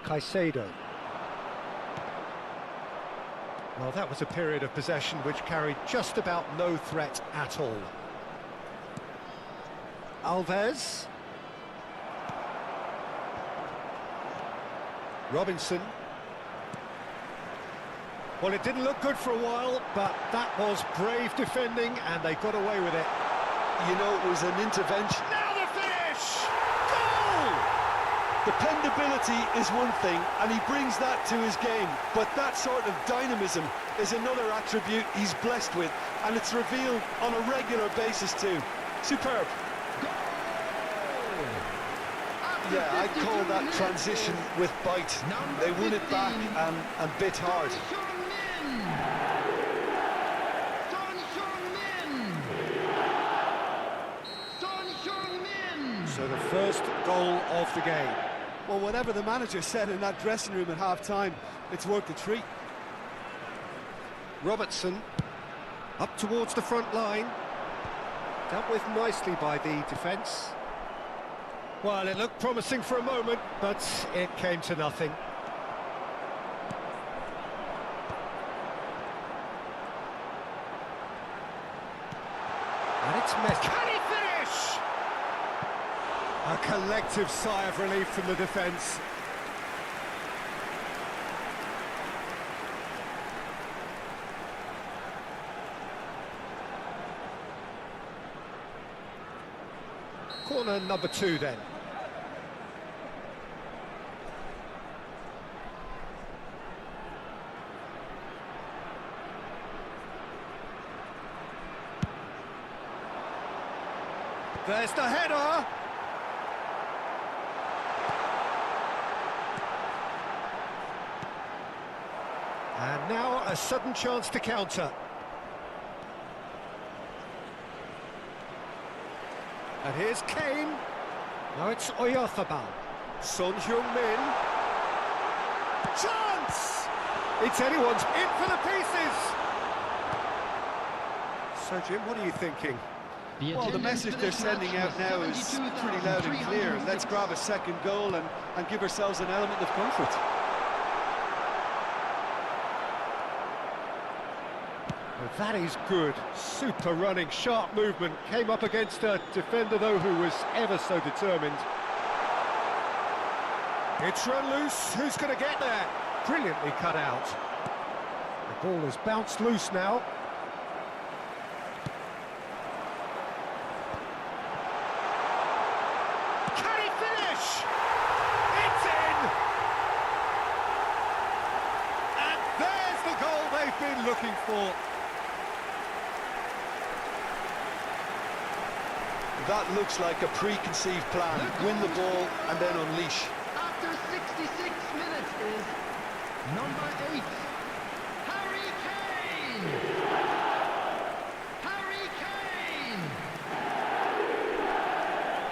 Caicedo. Well, that was a period of possession which carried just about no threat at all. Alves. Robinson. Well, it didn't look good for a while, but that was brave defending, and they got away with it.
You know, it was an intervention.
Now the finish! Goal!
Dependability is one thing, and he brings that to his game, but that sort of dynamism is another attribute he's blessed with, and it's revealed on a regular basis too. Superb. Yeah, I'd call that transition with bite. They won it back and bit hard.
So the first goal of the game.
Well, whatever the manager said in that dressing room at half-time, it's worked a treat.
Robertson up towards the front line. Dealt with nicely by the defence. Well, it looked promising for a moment, but it came to nothing. And it's Messi. Can he finish? A collective sigh of relief from the defence. Corner number 2 then. There's the header. And now a sudden chance to counter. And here's Kane. Now it's Oyarzabal. Son Heung-min. Chance! It's anyone's in for the pieces. So, Jim, what are you thinking?
Well, the message they're sending out now is pretty loud and clear. Let's grab a second goal and give ourselves an element of comfort.
Well, that is good. Super running, sharp movement. Came up against a defender, though, who was ever so determined. It's run loose. Who's going to get there? Brilliantly cut out. The ball has bounced loose now. Can he finish? It's in! And there's the goal they've been looking for.
That looks like a preconceived plan. Win the ball and then unleash.
After 66 minutes is number 8, Harry Kane! Harry Kane!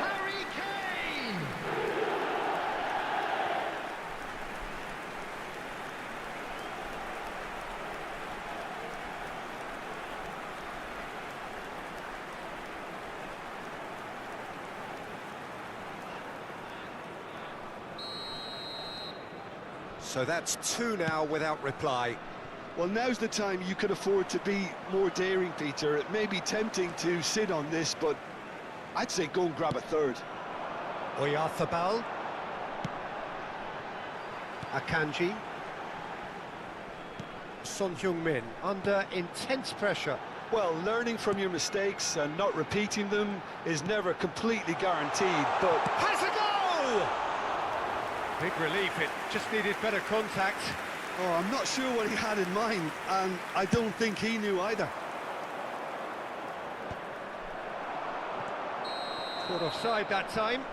Harry Kane!
So that's 2 now without reply.
Well, now's the time you can afford to be more daring, Peter. It may be tempting to sit on this, but I'd say go and grab a third.
Oyarzabal. Akanji. Son Heung-min under intense pressure.
Well, learning from your mistakes and not repeating them is never completely guaranteed, but...
Has a goal! Big relief, it just needed better contact.
Oh, I'm not sure what he had in mind, and I don't think he knew either.
Caught offside that time.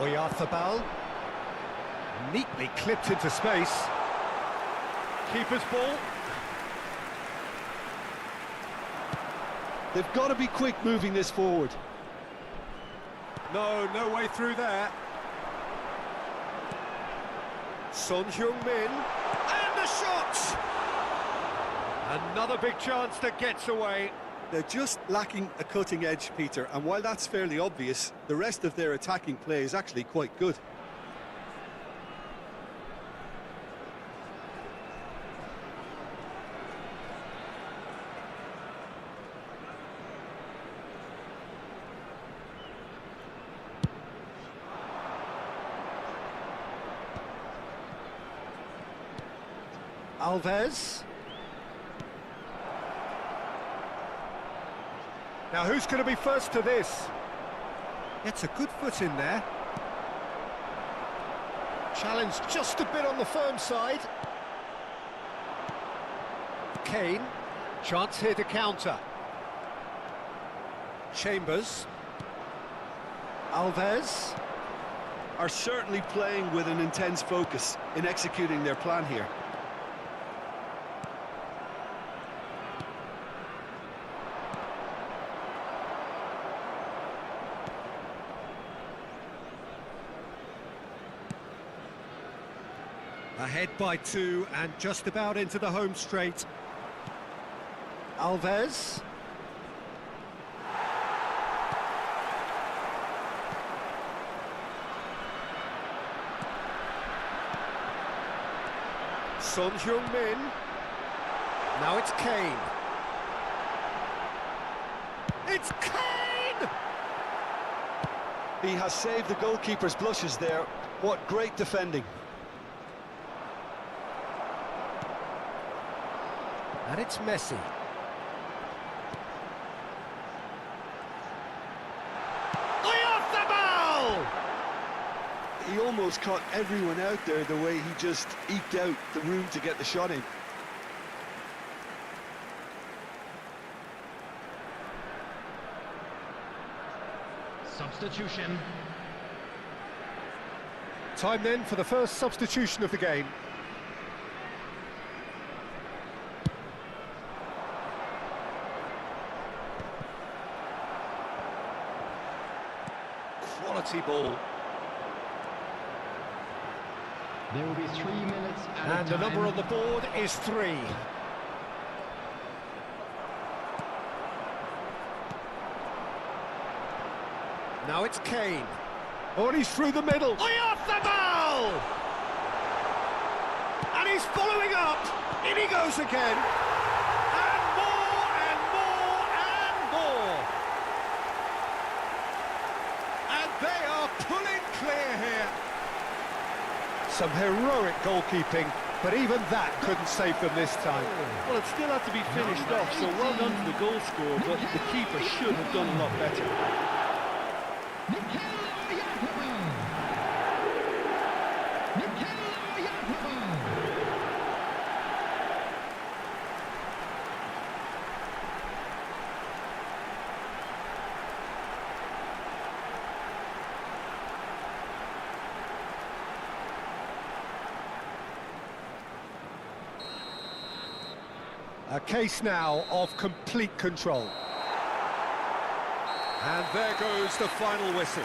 Oyarzabal. Neatly clipped into space. Keeper's ball.
They've got to be quick moving this forward.
No way through there. Son Heung-min, and the shot! Another big chance that gets away.
They're just lacking a cutting edge, Peter, and while that's fairly obvious, the rest of their attacking play is actually quite good.
Alves. Now who's going to be first to this? It's a good foot in there. Challenge just a bit on the firm side. Kane. Chance here to counter. Chambers. Alves.
Are certainly playing with an intense focus in executing their plan here.
Ahead by 2 and just about into the home straight. Alves. Son Heung-min. Now it's Kane. It's Kane!
He has saved the goalkeeper's blushes there. What great defending.
And it's Messi. Off the ball!
He almost caught everyone out there the way he just eked out the room to get the shot in.
Substitution.
Time then for the first substitution of the game. Quality ball.
There will be 3 minutes at a
And the
time.
number on the board is 3. Now it's Kane. Oh, and he's through the middle. Off the ball! And he's following up. In he goes again. And more, and more, and more. And they are pulling clear here. Some heroic goalkeeping, but even that couldn't save them this time.
Well, it still had to be finished off, so well done to the goal scorer, but the keeper should have done a lot better.
A case now of complete control. And there goes the final whistle.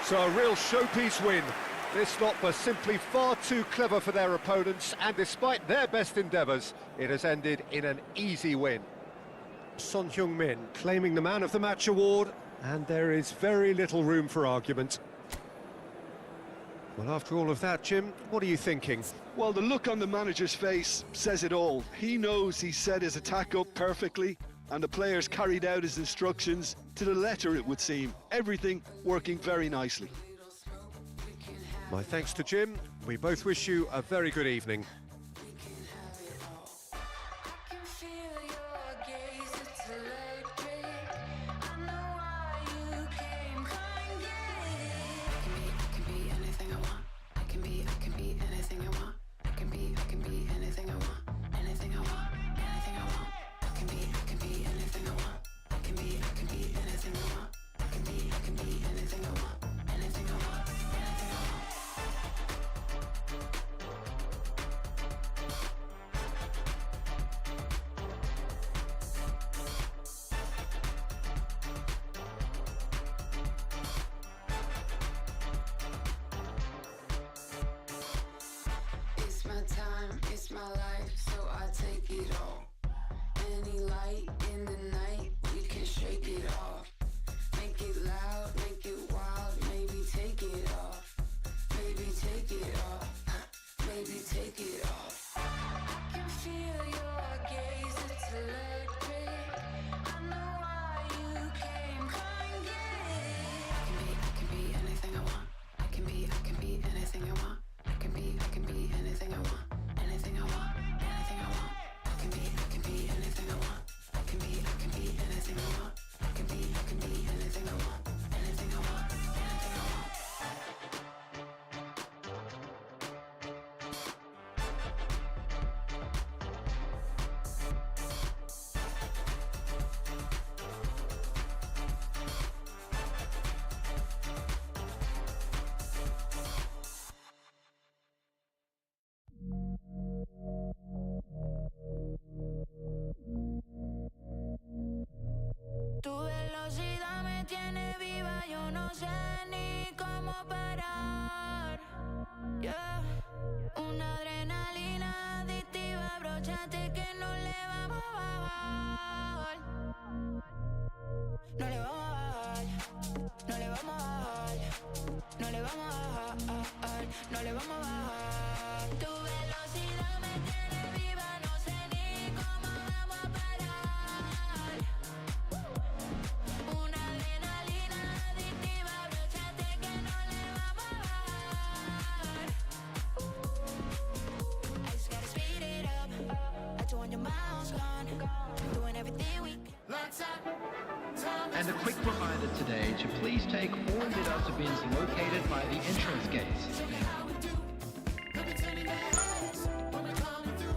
So a real showpiece win. This lot was simply far too clever for their opponents, and despite their best endeavours, it has ended in an easy win. Son Heung-min claiming the Man of the Match award, and there is very little room for argument. Well, after all of that, Jim, what are you thinking?
Well, the look on the manager's face says it all. He knows he set his attack up perfectly, and the players carried out his instructions to the letter, it would seem. Everything working very nicely.
My thanks to Jim. We both wish you a very good evening.
take it all. Any light in the night, we can shake it off. Make it loud, make it wild, maybe take it off. Maybe take it off, maybe take it off. I can feel your gaze, it's electric. I know why you came, come and get it. I can be anything I want. I can be anything I want. I can be anything I want. Anything I want, anything I want. I can be anything I want. I can be anything I want. I can be anything I want. Anything I want, anything I want. Tu velocidad me tiene viva, yo no sé ni cómo parar. Yeah. Una adrenalina adictiva, abróchate que no le vamos a bajar. No le vamos a bajar, no le vamos a bajar, no le vamos a bajar, no le vamos a bajar. Tu velocidad me tiene viva, no sé ni cómo vamos a parar. Una adrenalina adictiva, abróchate que no le vamos a bajar. I just gotta speed it up, at 200 miles gone, doing everything we can. Lights up, time
And a quick reminder today to please take all bidder bins located by the entrance gates.
how we do. Let me turn in the heads when we're coming through.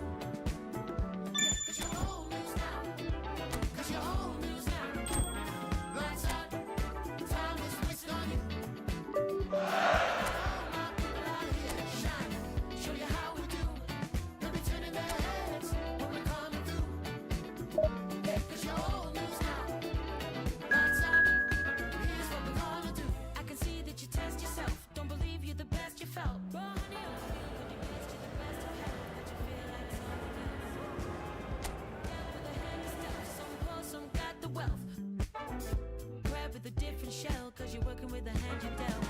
Yeah, 'cause you're old news now. 'Cause you're old news now. Lights up, time is wasted on you. All my people out here shine. Show you how we do. Let me turn in the heads when we're coming through. Yeah, 'cause you're old news now. Lights up, here's what we're gonna do. I can see that you test yourself. Don't believe you're the best you felt. Raw honey on the field when you best, you're the best of health. That you feel like someone else. Dealt with a hand of stuff. Some poor, some got the wealth. Grab with a different shell, 'cause you're working with the hand you dealt.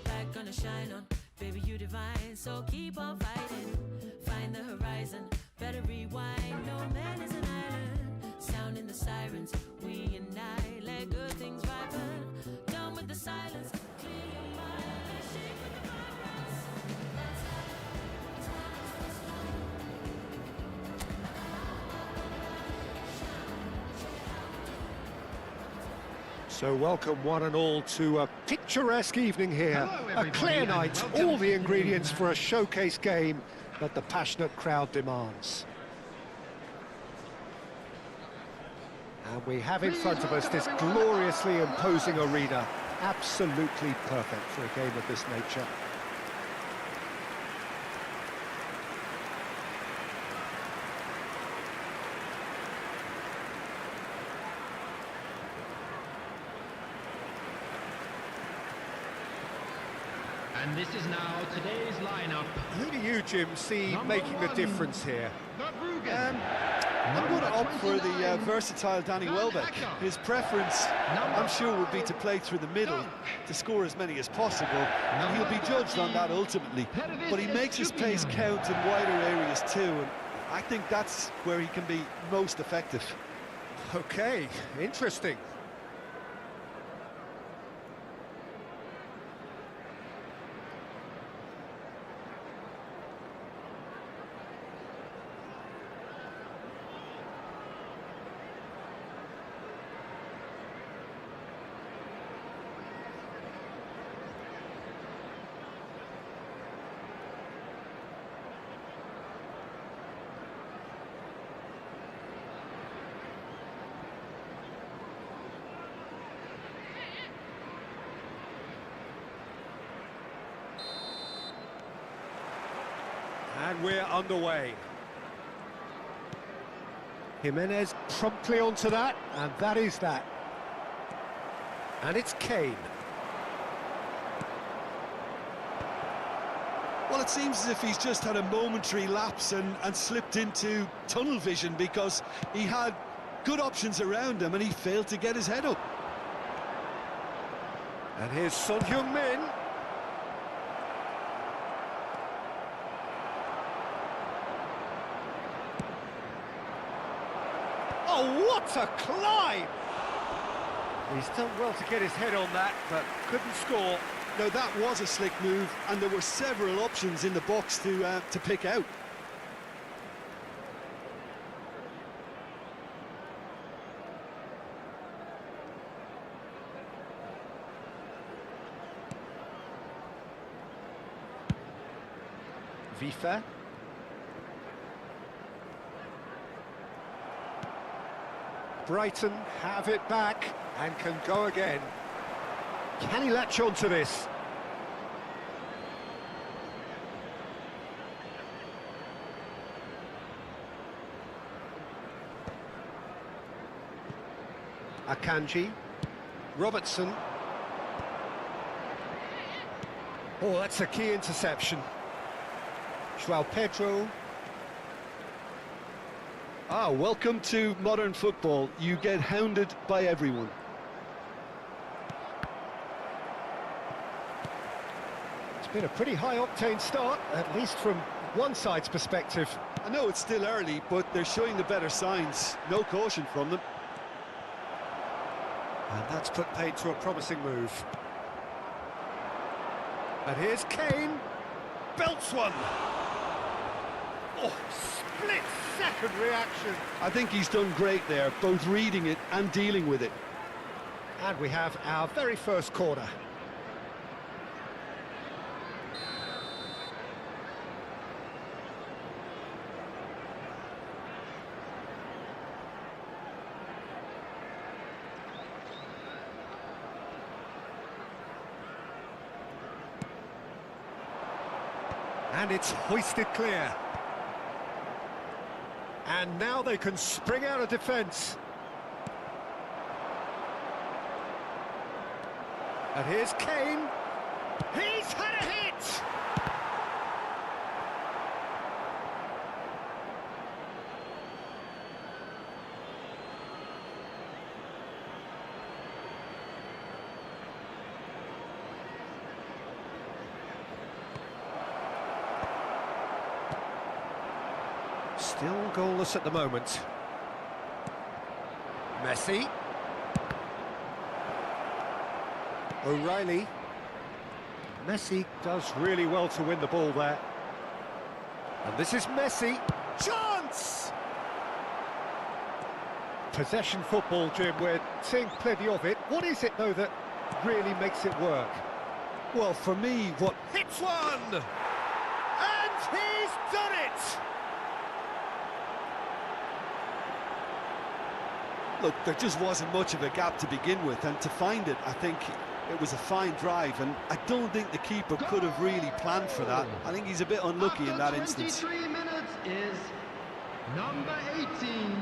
Back gonna shine on, baby, you divine. So keep on fighting, find the horizon. Better rewind, no man is an island. Sounding the sirens, we unite. Let good things ripen. Done with the silence, clear your mind. Let's shake with the virus. Let's have time is wasted on you.
So welcome one and all to a picturesque evening here.
Hello,
A
everybody,
clear
and
night,
welcome
all the
to
ingredients for a showcase game that the passionate crowd demands. And we have in front of us this gloriously imposing arena. Absolutely perfect for a game of this nature.
And this is now today's lineup.
Who do you, Jim, see
Number
making the
one.
difference here?
I'm going to opt for the versatile Danny Welbeck. His preference, I'm sure, would be to play through the middle to score as many as possible, and he'll be judged on that ultimately. But he makes his pace count in wider areas too, and I think that's where he can be most effective.
Okay, interesting. And we're underway. Jimenez promptly onto that, and that is that. And it's Kane.
Well, it seems as if he's just had a momentary lapse and slipped into tunnel vision, because he had good options around him and he failed to get his head up.
And here's Son Heung-min. Oh, what a climb! He's done well to get his head on that, but couldn't score.
Now, that was a slick move, and there were several options in the box to pick out.
Vifa. Brighton have it back and can go again. Can he latch on to this? Akanji. Robertson. Oh, that's a key interception. João Pedro.
Welcome to modern football. You get hounded by everyone.
It's been a pretty high-octane start, at least from one side's perspective.
I know it's still early, but they're showing the better signs. No caution from them.
And that's put paid to a promising move. And here's Kane. Belts one. Oh, split-second reaction.
I think he's done great there, both reading it and dealing with it.
And we have our very first corner. And it's hoisted clear. And now they can spring out of defence. And here's Kane. He's had a hit! Still goalless at the moment. Messi. O'Reilly. Messi does really well to win the ball there. And this is Messi. Chance! Possession football, Jim, we're seeing plenty of it. What is it, though, that really makes it work?
Well, for me, what...
Hits one! And he's done it!
Look, there just wasn't much of a gap to begin with, and to find it, I think it was a fine drive, and I don't think the keeper could have really planned for that. I think he's a bit unlucky in that instance.
23 minutes is number 18,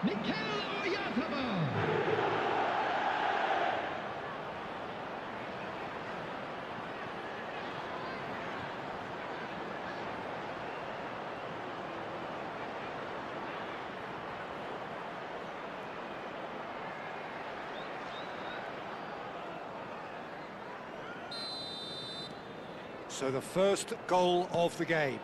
Mikel Oyarzabal.
So the first goal of the game.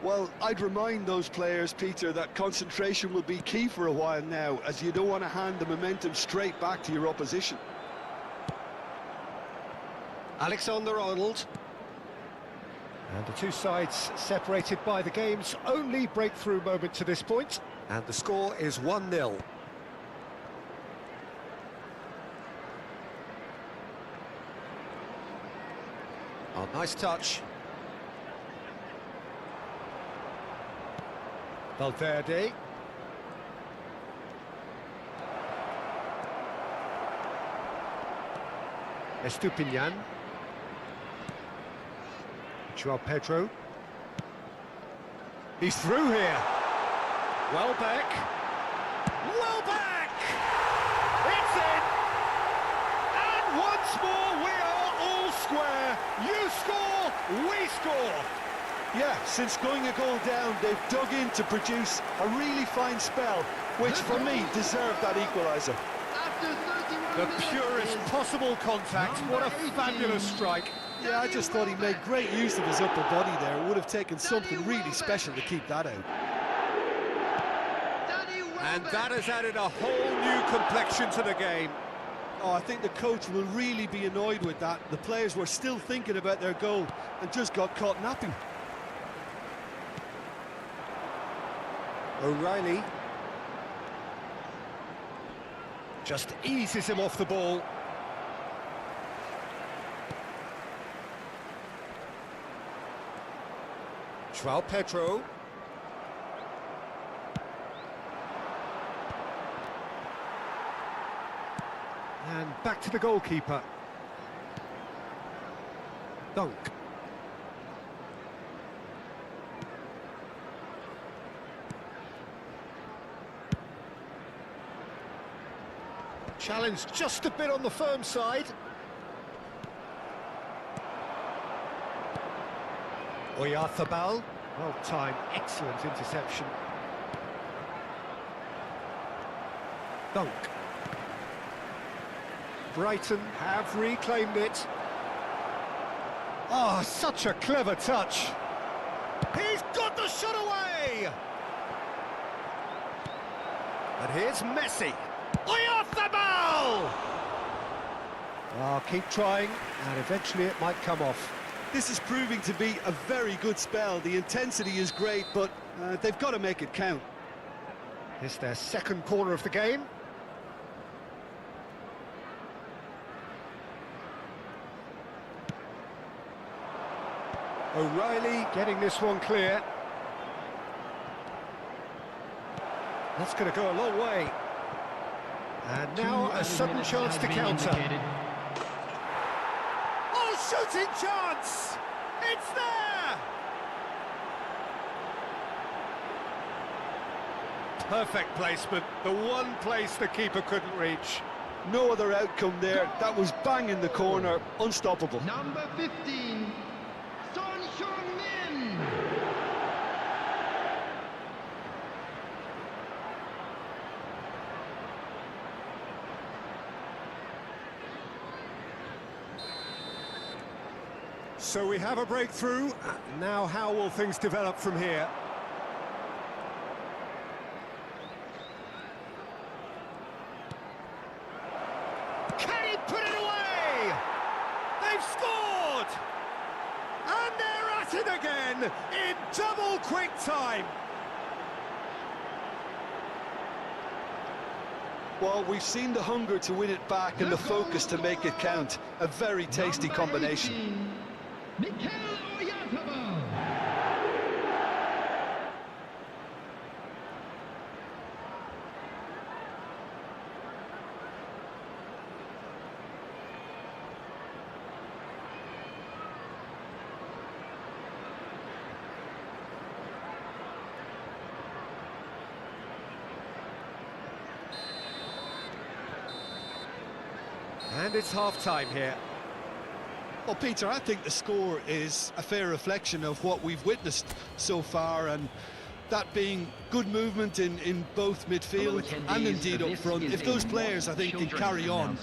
Well, I'd remind those players, Peter, that concentration will be key for a while now, as you don't want to hand the momentum straight back to your opposition.
Alexander-Arnold. And the two sides separated by the game's only breakthrough moment to this point. And the score is 1-0. Oh, nice touch. Valverde. Estupinian. João Pedro. He's through here. Welbeck. Welbeck! It's in! And once more we are all square. You score, we score.
Yeah, since going a goal down, they've dug in to produce a really fine spell, which for me deserved that equaliser.
The purest possible contact. What a fabulous strike.
Yeah, I just thought he made great use of his upper body there. It would have taken something really special to keep that out.
And that has added a whole new complexion to the game.
Oh, I think the coach will really be annoyed with that. The players were still thinking about their goal and just got caught napping.
O'Reilly just eases him off the ball. João Pedro. And back to the goalkeeper. Dunk. Challenge just a bit on the firm side. Oyarzabal. Well timed, excellent interception. Dunk. Brighton have reclaimed it. Oh, such a clever touch. He's got the shot away! And here's Messi. Oyarzabal! Oh, keep trying, and eventually it might come off.
This is proving to be a very good spell. The intensity is great, but they've got to make it count.
It's their second corner of the game. O'Reilly getting this one clear. That's going to go a long way. And now a sudden chance to counter. Oh, shooting chance! It's there! Perfect placement, the one place the keeper couldn't reach.
No other outcome there. That was bang in the corner, unstoppable.
Number 15, Son Heung-min.
So we have a breakthrough. Now how will things develop from here? Can he put it away? They've scored! And they're at it again in double quick time.
Well, we've seen the hunger to win it back and the focus to make it count. A very tasty combination.
Mikel Oyarzabal.
And it's half-time here.
Well, Peter, I think the score is a fair reflection of what we've witnessed so far, and that being good movement in both midfield and indeed up front. If those players, I think, can carry on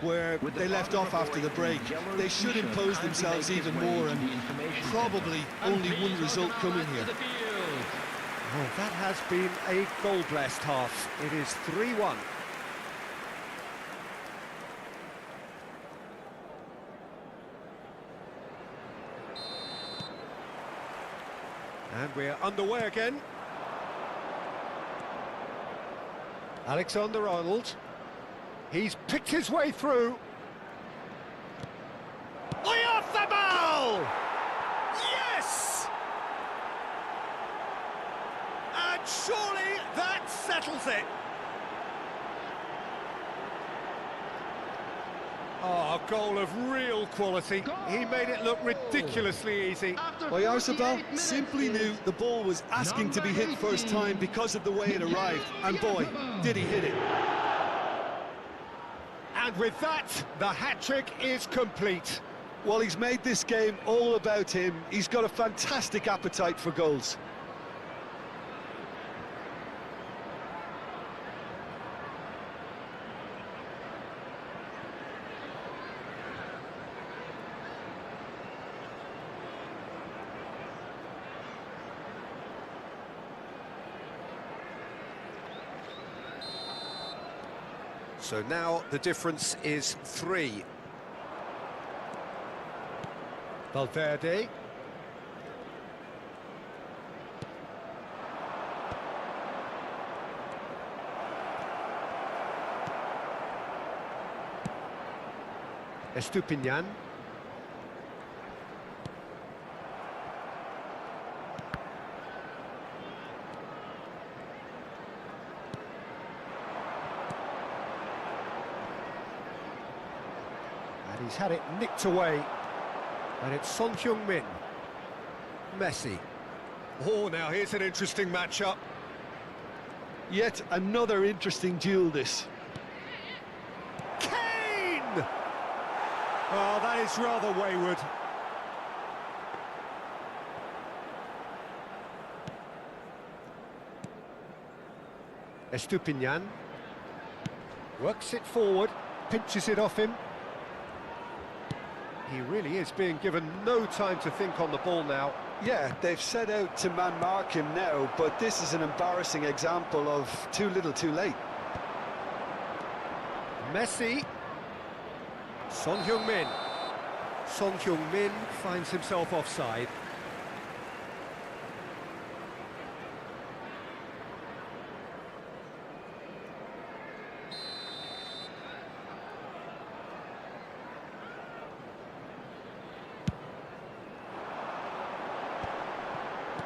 where they left off after the break, they should impose themselves even more, and probably only one result coming here.
Oh, that has been a goal-blessed half. It is 3-1. And we're underway again. Alexander-Arnold. He's picked his way through. Oyarzabal! Yes! And surely that settles it. Oh, a goal of real quality. He made it look ridiculously easy.
Oyarzabal simply knew the ball was asking to be hit first time because of the way it arrived. And boy, did he hit it.
And with that, the hat-trick is complete.
Well, he's made this game all about him. He's got a fantastic appetite for goals.
So now the difference is 3. Valverde. Estupinian. And he's had it nicked away. And it's Son Heung-min. Messi. Oh, now here's an interesting matchup.
Yet another interesting duel, this.
Kane! Oh, that is rather wayward. Estupinian. Works it forward, pinches it off him. He really is being given no time to think on the ball now.
Yeah, they've set out to man-mark him now, but this is an embarrassing example of too little too late.
Messi. Son Heung-min. Son Heung-min finds himself offside.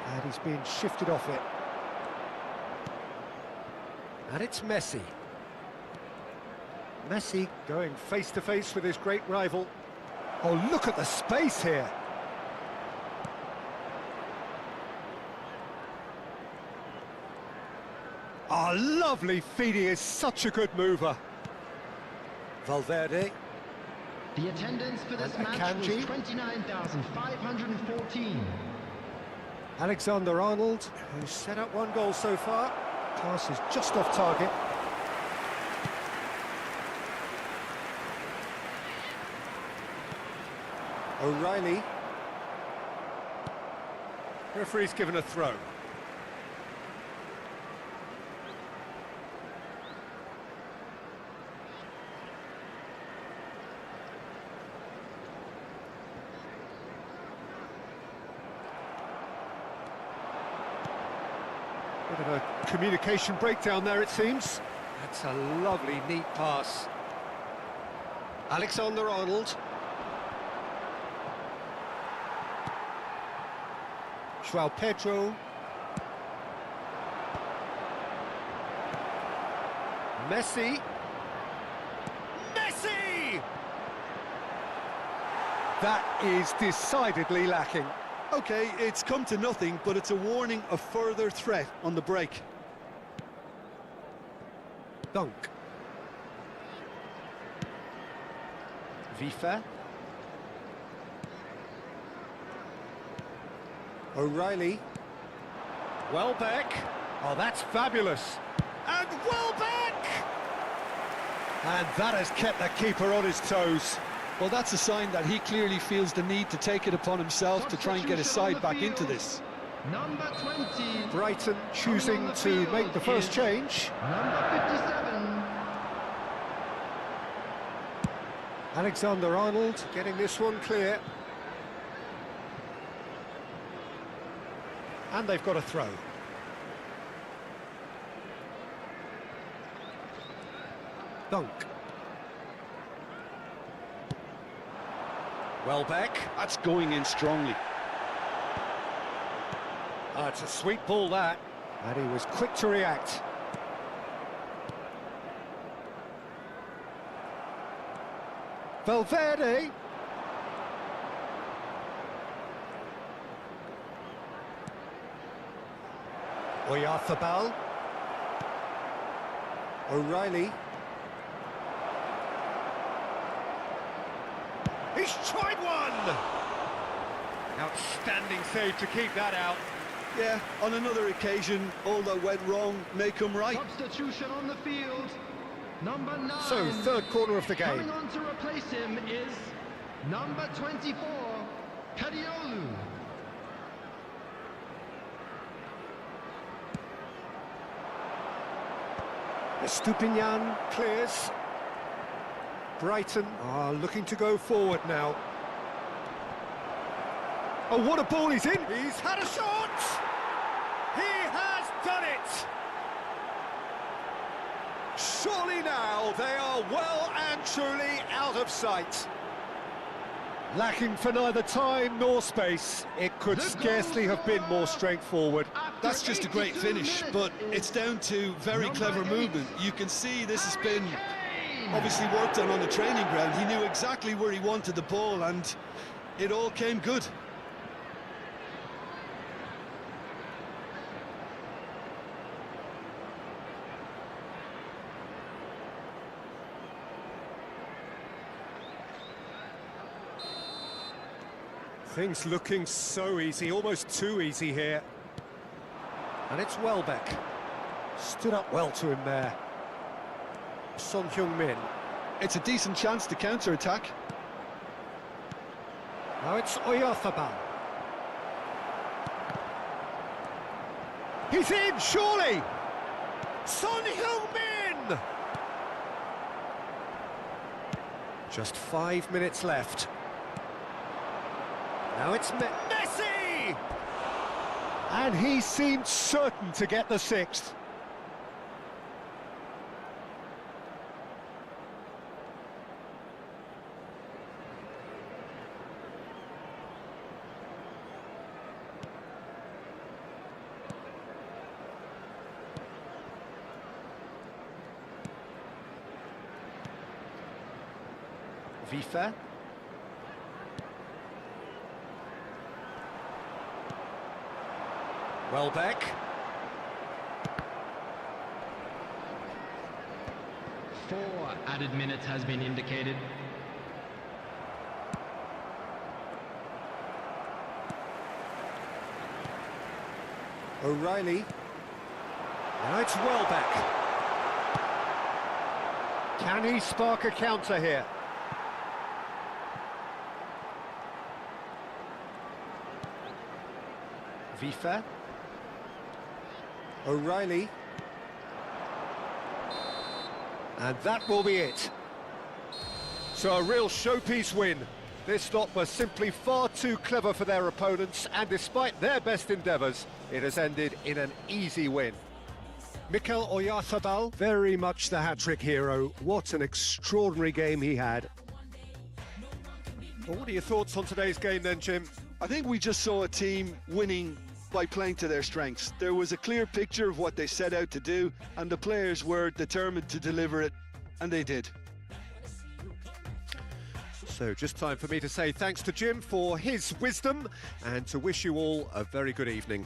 And he's being shifted off it. And it's Messi. Messi going face-to-face with his great rival. Oh, look at the space here. Oh, lovely feed. He is such a good mover. Valverde.
The attendance for this
And
match
Akanji.
was 29,514.
Alexander-Arnold, who's set up 1 goal so far. Pass is just off target. O'Reilly. Referee's given a throw. Bit of a communication breakdown there, it seems. That's a lovely, neat pass. Alexander-Arnold. João Pedro. Messi. Messi! That is decidedly lacking.
Okay, it's come to nothing, but it's a warning of further threat on the break.
Dunk. Vifa. O'Reilly. Welbeck. Oh, that's fabulous. And Welbeck! And that has kept the keeper on his toes.
Well, that's a sign that he clearly feels the need to take it upon himself to try and get his side back into this.
Number 20.
Brighton choosing to make the first change.
Number 57.
Alexander-Arnold getting this one clear. And they've got a throw. Dunk. Welbeck.
That's going in strongly.
Ah, it's a sweet ball, that. And he was quick to react. Valverde. Oyarzabal. O'Reilly. He's tried one! Outstanding save to keep that out.
Yeah, on another occasion, all that went wrong may come right.
Substitution on the field. Number 9.
So, third corner of the game.
Coming on to replace him is number 24, Kadiolu.
Estupinian clears. Brighton are looking to go forward now. Oh, what a ball he's in! He's had a shot! He has done it! Surely now they are well and truly out of sight. Lacking for neither time nor space, it could scarcely have been more straightforward.
That's just a great finish, but it's down to very clever movement. You can see this has been obviously worked on the training ground. He knew exactly where he wanted the ball, and it all came good.
Things looking so easy, almost too easy here. And it's Welbeck. Stood up well to him there. Son Heung-min.
It's a decent chance to counter-attack.
Now it's Oyarzabal. He's in, surely! Son Heung-min! Just 5 minutes left. Now it's Messi! And he seemed certain to get the sixth. Vifa. Welbeck.
Four added minutes has been indicated.
O'Reilly. Now it's Welbeck. Can he spark a counter here? Vifa. O'Reilly. And that will be it. So a real showpiece win. This lot was simply far too clever for their opponents, and despite their best endeavours, it has ended in an easy win. Mikel Oyarzabal, very much the hat-trick hero. What an extraordinary game he had. Well, what are your thoughts on today's game then, Jim?
I think we just saw a team winning by playing to their strengths. There was a clear picture of what they set out to do, and the players were determined to deliver it, and they did.
So just time for me to say thanks to Jim for his wisdom and to wish you all a very good evening.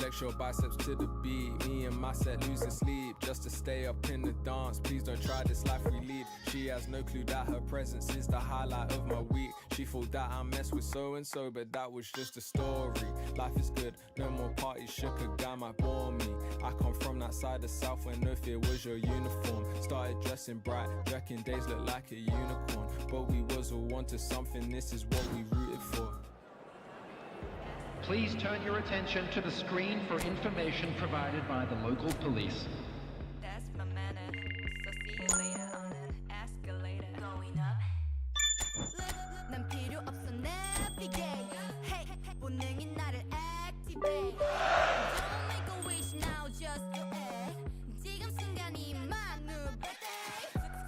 Flex your biceps to the beat. Me and my set losing sleep just to stay up in the dance. Please don't try this life we lead. She has no clue that her presence is the highlight of my week. She thought that I messed with so and so, but that was just a story. Life is good, no more parties. Shook a guy might bore me. I come from that side of South where no fear was your uniform. Started dressing bright, working days look like a unicorn. But we was all wanted something. This is what we rooted for.
Please turn your attention to the screen for information provided by the local police.
That's my manner. So see you later on an escalator. Going up. 난 필요 없어 navigate. Hey, 본능이 나를 activate. Don't make a wish now, just do it. 지금 순간이만 누베데.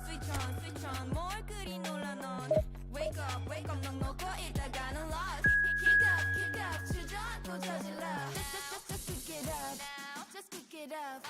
Switch on, 뭘 그리 놀라 넌. Wake up, 넌 놓고 있다가는 lost. Kick up, 주저앉고 저질러. Just pick it up, just pick it up.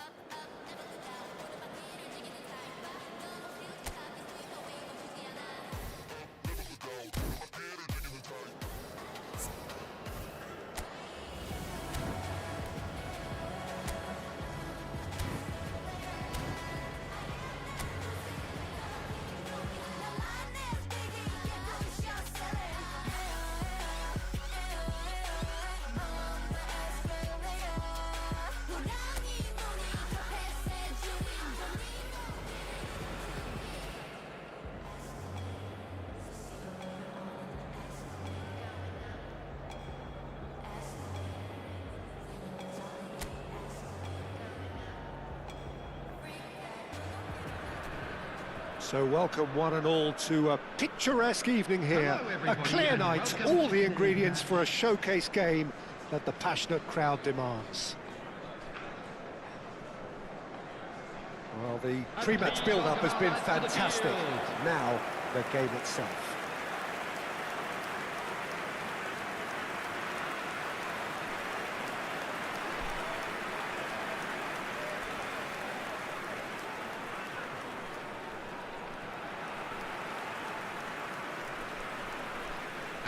So welcome one and all to a picturesque evening here.
Hello,
A
everybody,
clear
and
night,
welcome
all
to
the
the
ingredients for a showcase game that the passionate crowd demands. Well, the pre-match build-up has been fantastic. Now, the game itself.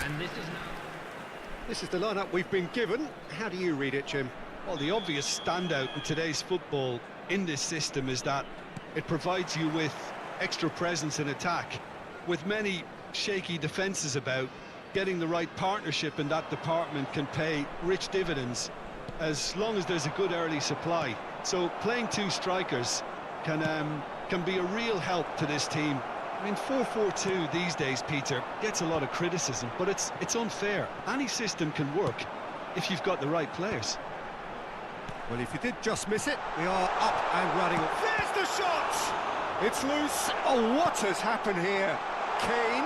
And
This is the lineup we've been given. How do you read it, Jim?
Well, the obvious standout in today's football in this system is that it provides you with extra presence in attack. With many shaky defences about, getting the right partnership in that department can pay rich dividends as long as there's a good early supply. So playing two strikers can be a real help to this team. I mean, 4-4-2 these days, Peter, gets a lot of criticism, but it's unfair. Any system can work if you've got the right players.
Well, if you did just miss it, we are up and running. There's the shot! It's loose. Oh, what has happened here? Kane.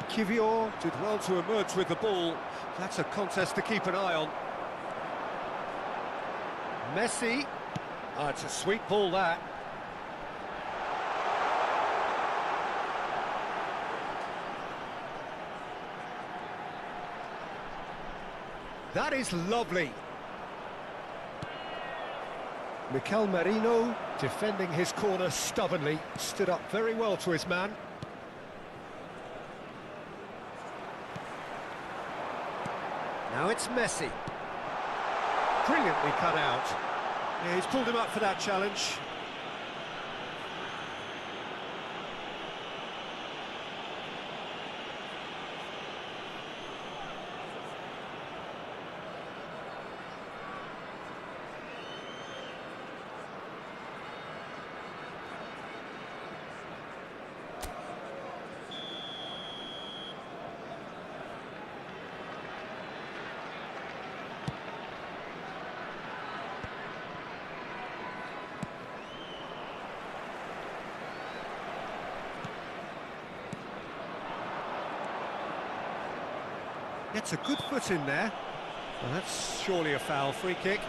Kivior did well to emerge with the ball. That's a contest to keep an eye on. Messi. Oh, it's a sweet ball, that. That is lovely. Mikel Merino defending his corner stubbornly, stood up very well to his man. Now it's Messi. Brilliantly cut out. Yeah, he's pulled him up for that challenge. Gets a good foot in there. Well, that's surely a foul. Free kick.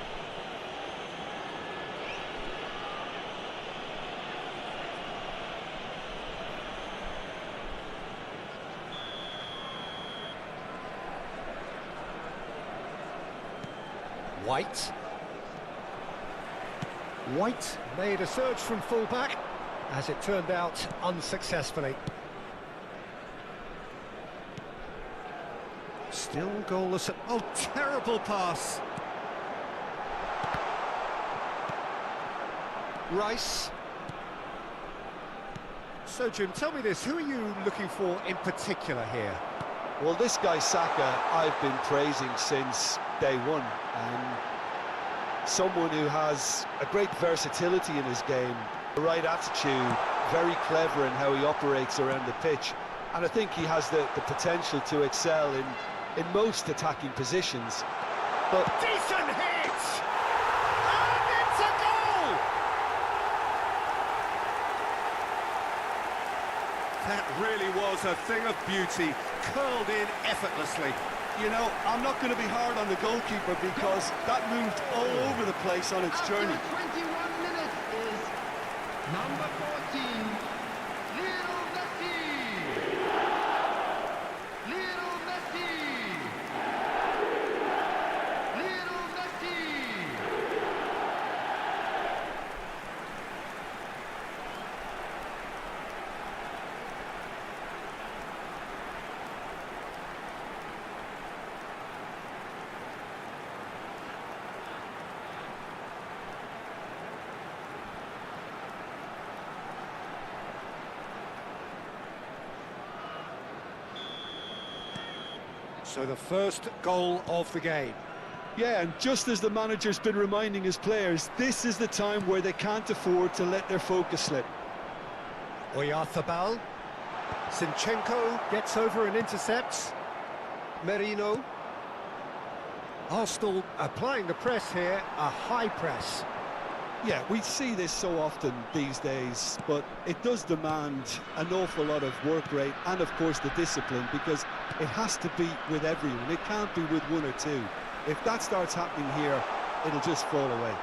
White. White made a surge from full-back, as it turned out, unsuccessfully. Still goalless. Oh, terrible pass. Rice. So, Jim, tell me this, who are you looking for in particular here?
Well, this guy Saka, I've been praising since day one. Someone who has a great versatility in his game, the right attitude, very clever in how he operates around the pitch. And I think he has the potential to excel in most attacking positions. But
Decent hit! And it's a goal! That really was a thing of beauty, curled in effortlessly.
You know, I'm not going to be hard on the goalkeeper because that moved all over the place on its journey.
After 21 minutes is number 14, Lionel Messi. Lionel Messi. Lionel Messi.
So the first goal of the game.
Yeah, and just as the manager's been reminding his players, this is the time where they can't afford to let their focus slip.
Oyarzabal. Zinchenko gets over and intercepts. Merino. Arsenal applying the press here, a high press.
Yeah, we see this so often these days, but it does demand an awful lot of work rate and, of course, the discipline, because it has to be with everyone. It can't be with one or two. If that starts happening here, it'll just fall away.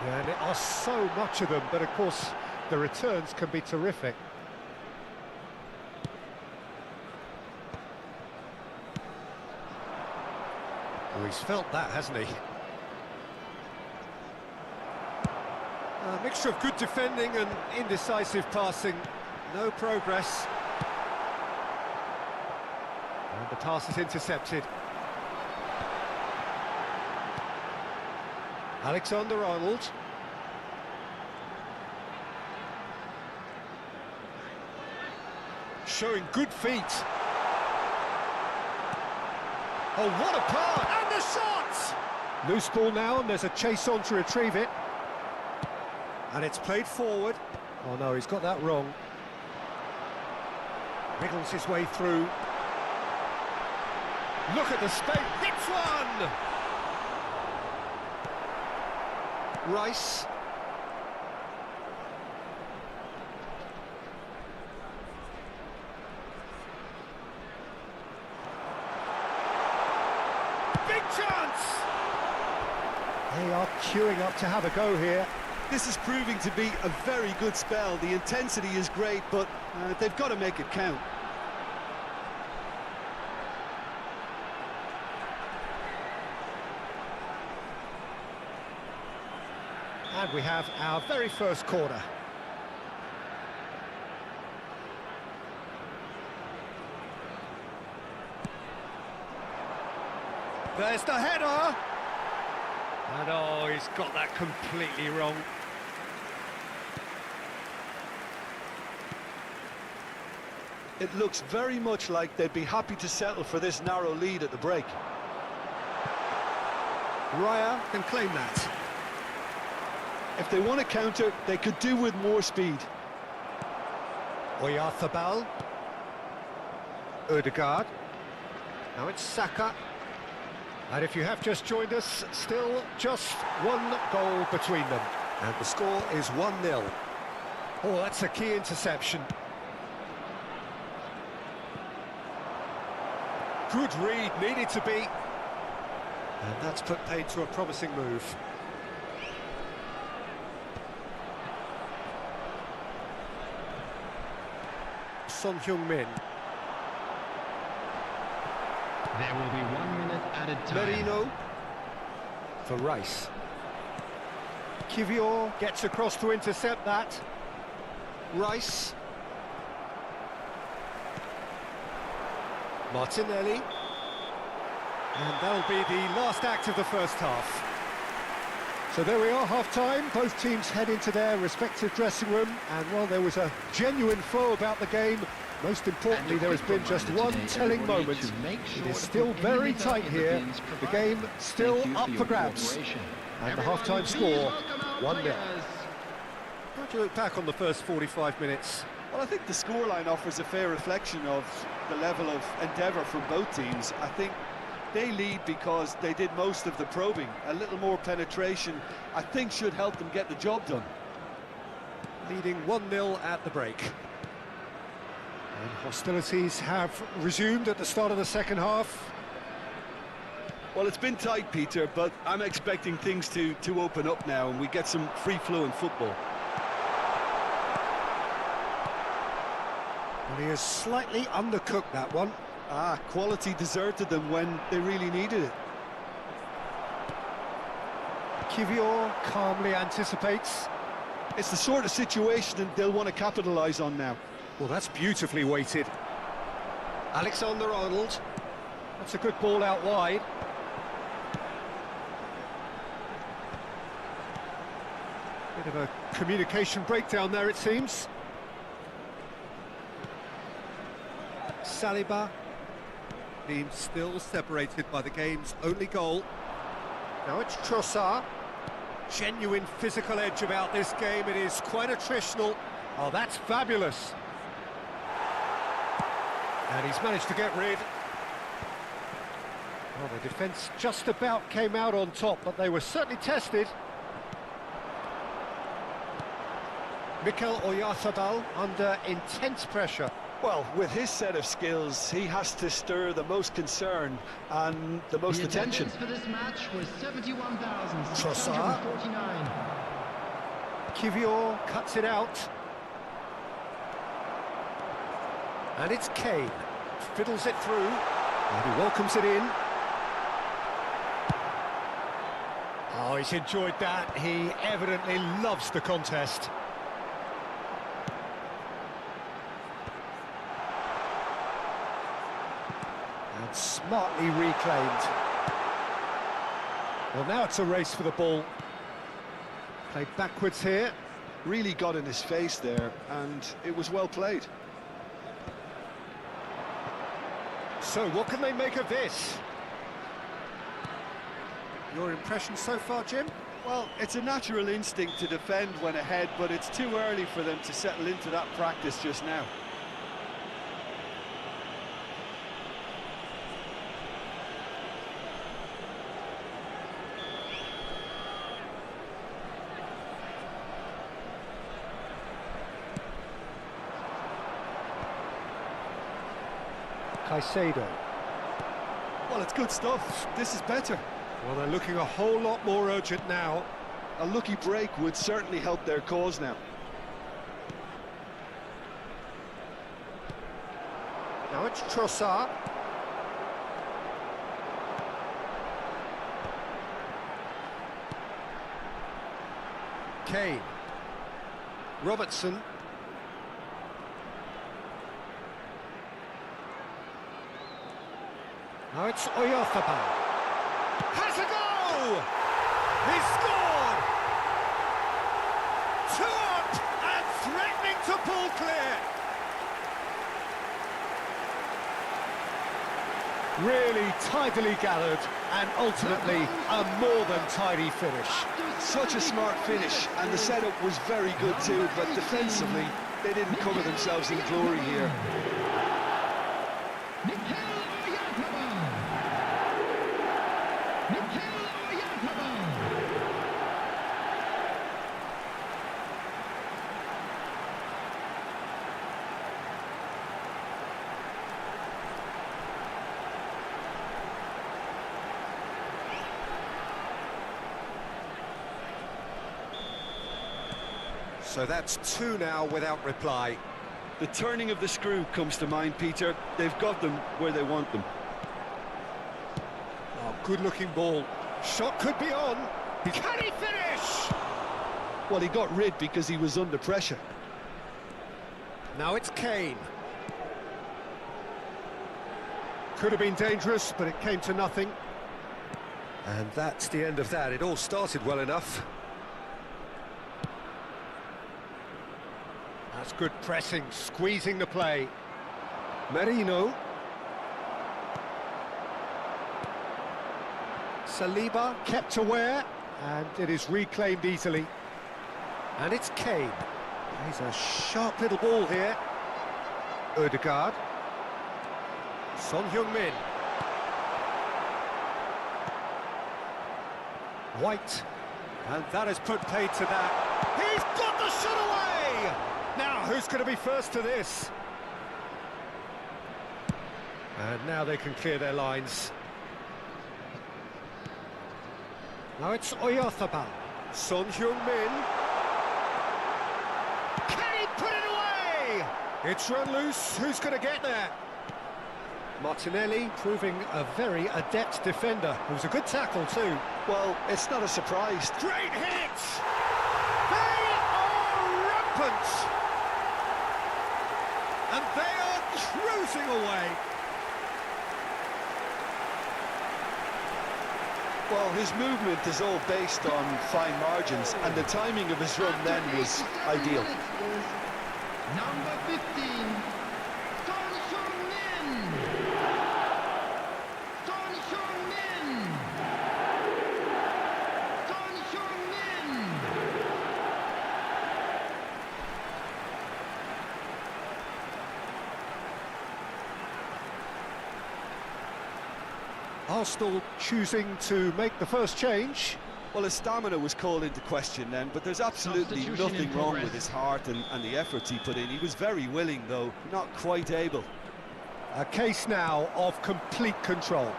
Yeah, and there are so much of them, but of course the returns can be terrific. Oh, he's felt that, hasn't he? A mixture of good defending and indecisive passing. No progress. And the pass is intercepted. Alexander-Arnold. Showing good feet. Oh, what a pass! And the shot! Loose ball now, and there's a chase on to retrieve it. And it's played forward. Oh no, he's got that wrong. Wriggles his way through. Look at the space. Hits one! Rice. Big chance! They are queuing up to have a go here.
This is proving to be a very good spell. The intensity is great, but they've got to make it count.
And we have our very first corner. There's the header! And oh, he's got that completely wrong.
It looks very much like they'd be happy to settle for this narrow lead at the break.
Raya can claim that.
If they want to counter, they could do with more speed.
Oyarzabal. Ødegaard. Now it's Saka. And if you have just joined us, still just one goal between them. And the score is 1-0. Oh, that's a key interception. Good read, needed to be. And that's put paid to a promising move. Son Heung-min.
There will be 1 minute added time.
Merino for Rice. Kivior gets across to intercept that. Rice. Martinelli. And that'll be the last act of the first half. So there we are, half-time. Both teams head into their respective dressing room, and while there was a genuine flow about the game, most importantly, there has been just one telling moment. It is still very tight here. The game still up for grabs. And the half-time score, 1-0. How do you look back on the first 45 minutes?
Well, I think the scoreline offers a fair reflection of the level of endeavour from both teams. I think they lead because they did most of the probing. A little more penetration, I think, should help them get the job done.
Leading 1-0 at the break. And hostilities have resumed at the start of the second half.
Well, it's been tight, Peter, but I'm expecting things to open up now and we get some free-flowing football.
Well, he has slightly undercooked that one.
Quality deserted them when they really needed it.
Kivior calmly anticipates.
It's the sort of situation that they'll want to capitalise on now.
Well, that's beautifully weighted. Alexander-Arnold. That's a good ball out wide. Bit of a communication breakdown there, it seems. Saliba. Team still separated by the game's only goal. Now it's Trossard. Genuine physical edge about this game. It is quite attritional. Oh, that's fabulous. And he's managed to get rid. Well, the defence just about came out on top, but they were certainly tested. Mikel Oyarzabal under intense pressure.
Well, with his set of skills, he has to stir the most concern and the most attention.
For this match was 71,649.
Trossard. Kivior cuts it out. And it's Kane. Fiddles it through. And he welcomes it in. Oh, he's enjoyed that. He evidently loves the contest. And smartly reclaimed. Well, now it's a race for the ball. Played backwards here.
Really got in his face there, and it was well played.
So, what can they make of this? Your impression so far, Jim?
Well, it's a natural instinct to defend when ahead, but it's too early for them to settle into that practice just now.
Caicedo.
Well, it's good stuff. This is better.
Well, they're looking a whole lot more urgent now.
A lucky break would certainly help their cause now.
Now it's Trossard. Kane. Robertson. Now it's Oyarzabal. Has a goal! He's scored! 2 up and threatening to pull clear. Really tidily gathered and ultimately a more than tidy finish.
Such a smart finish, and the setup was very good too, but defensively they didn't cover themselves in glory here.
So that's 2 now without reply.
The turning of the screw comes to mind, Peter. They've got them where they want them.
Oh, good-looking ball. Shot could be on. Can he finish?
Well, he got rid because he was under pressure.
Now it's Kane. Could have been dangerous, but it came to nothing. And that's the end of that. It all started well enough. That's good pressing, squeezing the play. Merino. Saliba kept aware, and it is reclaimed easily. And it's Kane. He's a sharp little ball here. Odegaard. Son Heung-min. White. And that has put paid to that. He's got the shot away! Now, who's going to be first to this? And now they can clear their lines. Now it's Oyarzabal. Son Heung-min. Can he put it away? It's run loose. Who's going to get there? Martinelli proving a very adept defender. It was a good tackle too.
Well, it's not a surprise.
Great hit! They are rampant! And they are cruising away.
Well, his movement is all based on fine margins, and the timing of his run then was ideal.
Number 15, Son Heung-min. Son Heung-min. Son Heung-min.
Arsenal choosing to make the first change.
Well, his stamina was called into question then, but there's absolutely nothing wrong with his heart and the efforts he put in. He was very willing, though, not quite able.
A case now of complete control.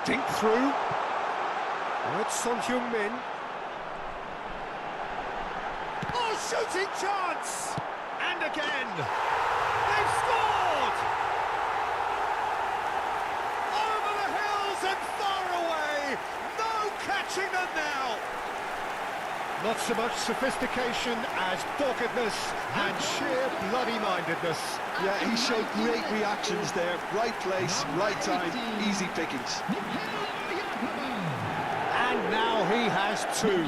Dink through. Oh, it's Son Heung-min. Oh, shooting chance! And again! They've scored! Over the hills and far away! No catching them now! Not so much sophistication as doggedness and sheer bloody-mindedness.
Yeah, he showed great reactions there. Right place, right time, easy pickings.
And now he has two.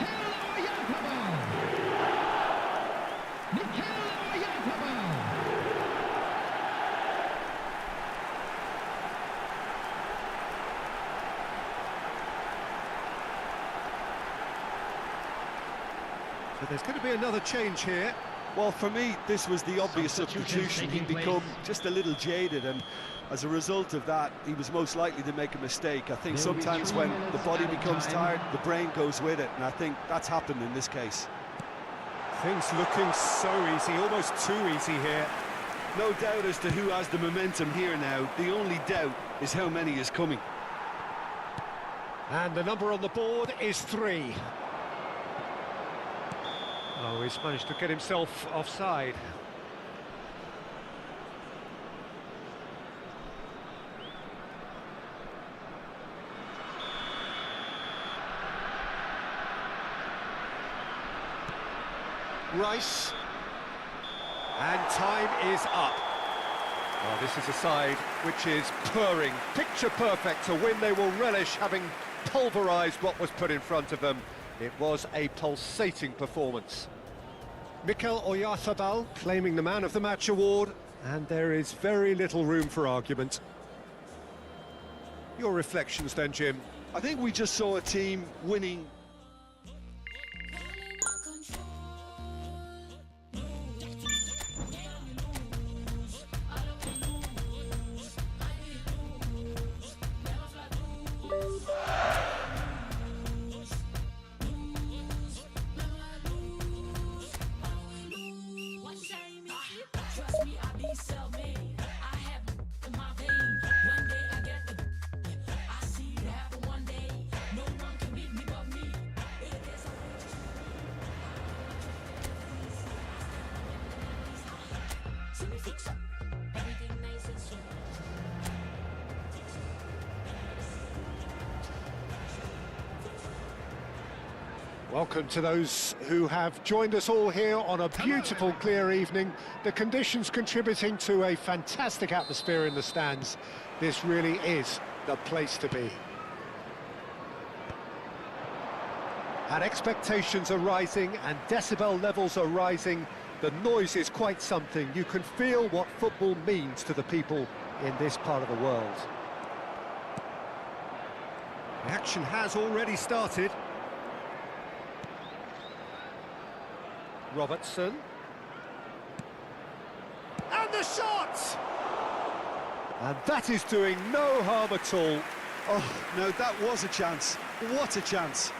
So there's going to be another change here.
Well, for me, this was the obvious substitution. He'd become just a little jaded, and as a result of that, he was most likely to make a mistake. I think sometimes when the body becomes tired, the brain goes with it, and I think that's happened in this case.
Things looking so easy, almost too easy here.
No doubt as to who has the momentum here now. The only doubt is how many is coming.
And the number on the board is 3. Oh, he's managed to get himself offside. Rice. And time is up. Oh, this is a side which is purring, picture perfect, a win they will relish, having pulverised what was put in front of them. It was a pulsating performance. Mikel Oyarzabal claiming the Man of the Match award, and there is very little room for argument. Your reflections then, Jim?
I think we just saw a team winning.
Welcome to those who have joined us all here on a beautiful, clear evening. The conditions contributing to a fantastic atmosphere in the stands. This really is the place to be. And expectations are rising and decibel levels are rising. The noise is quite something. You can feel what football means to the people in this part of the world. The action has already started. Robertson. And the shot! And that is doing no harm at all.
Oh, no, that was a chance. What a chance.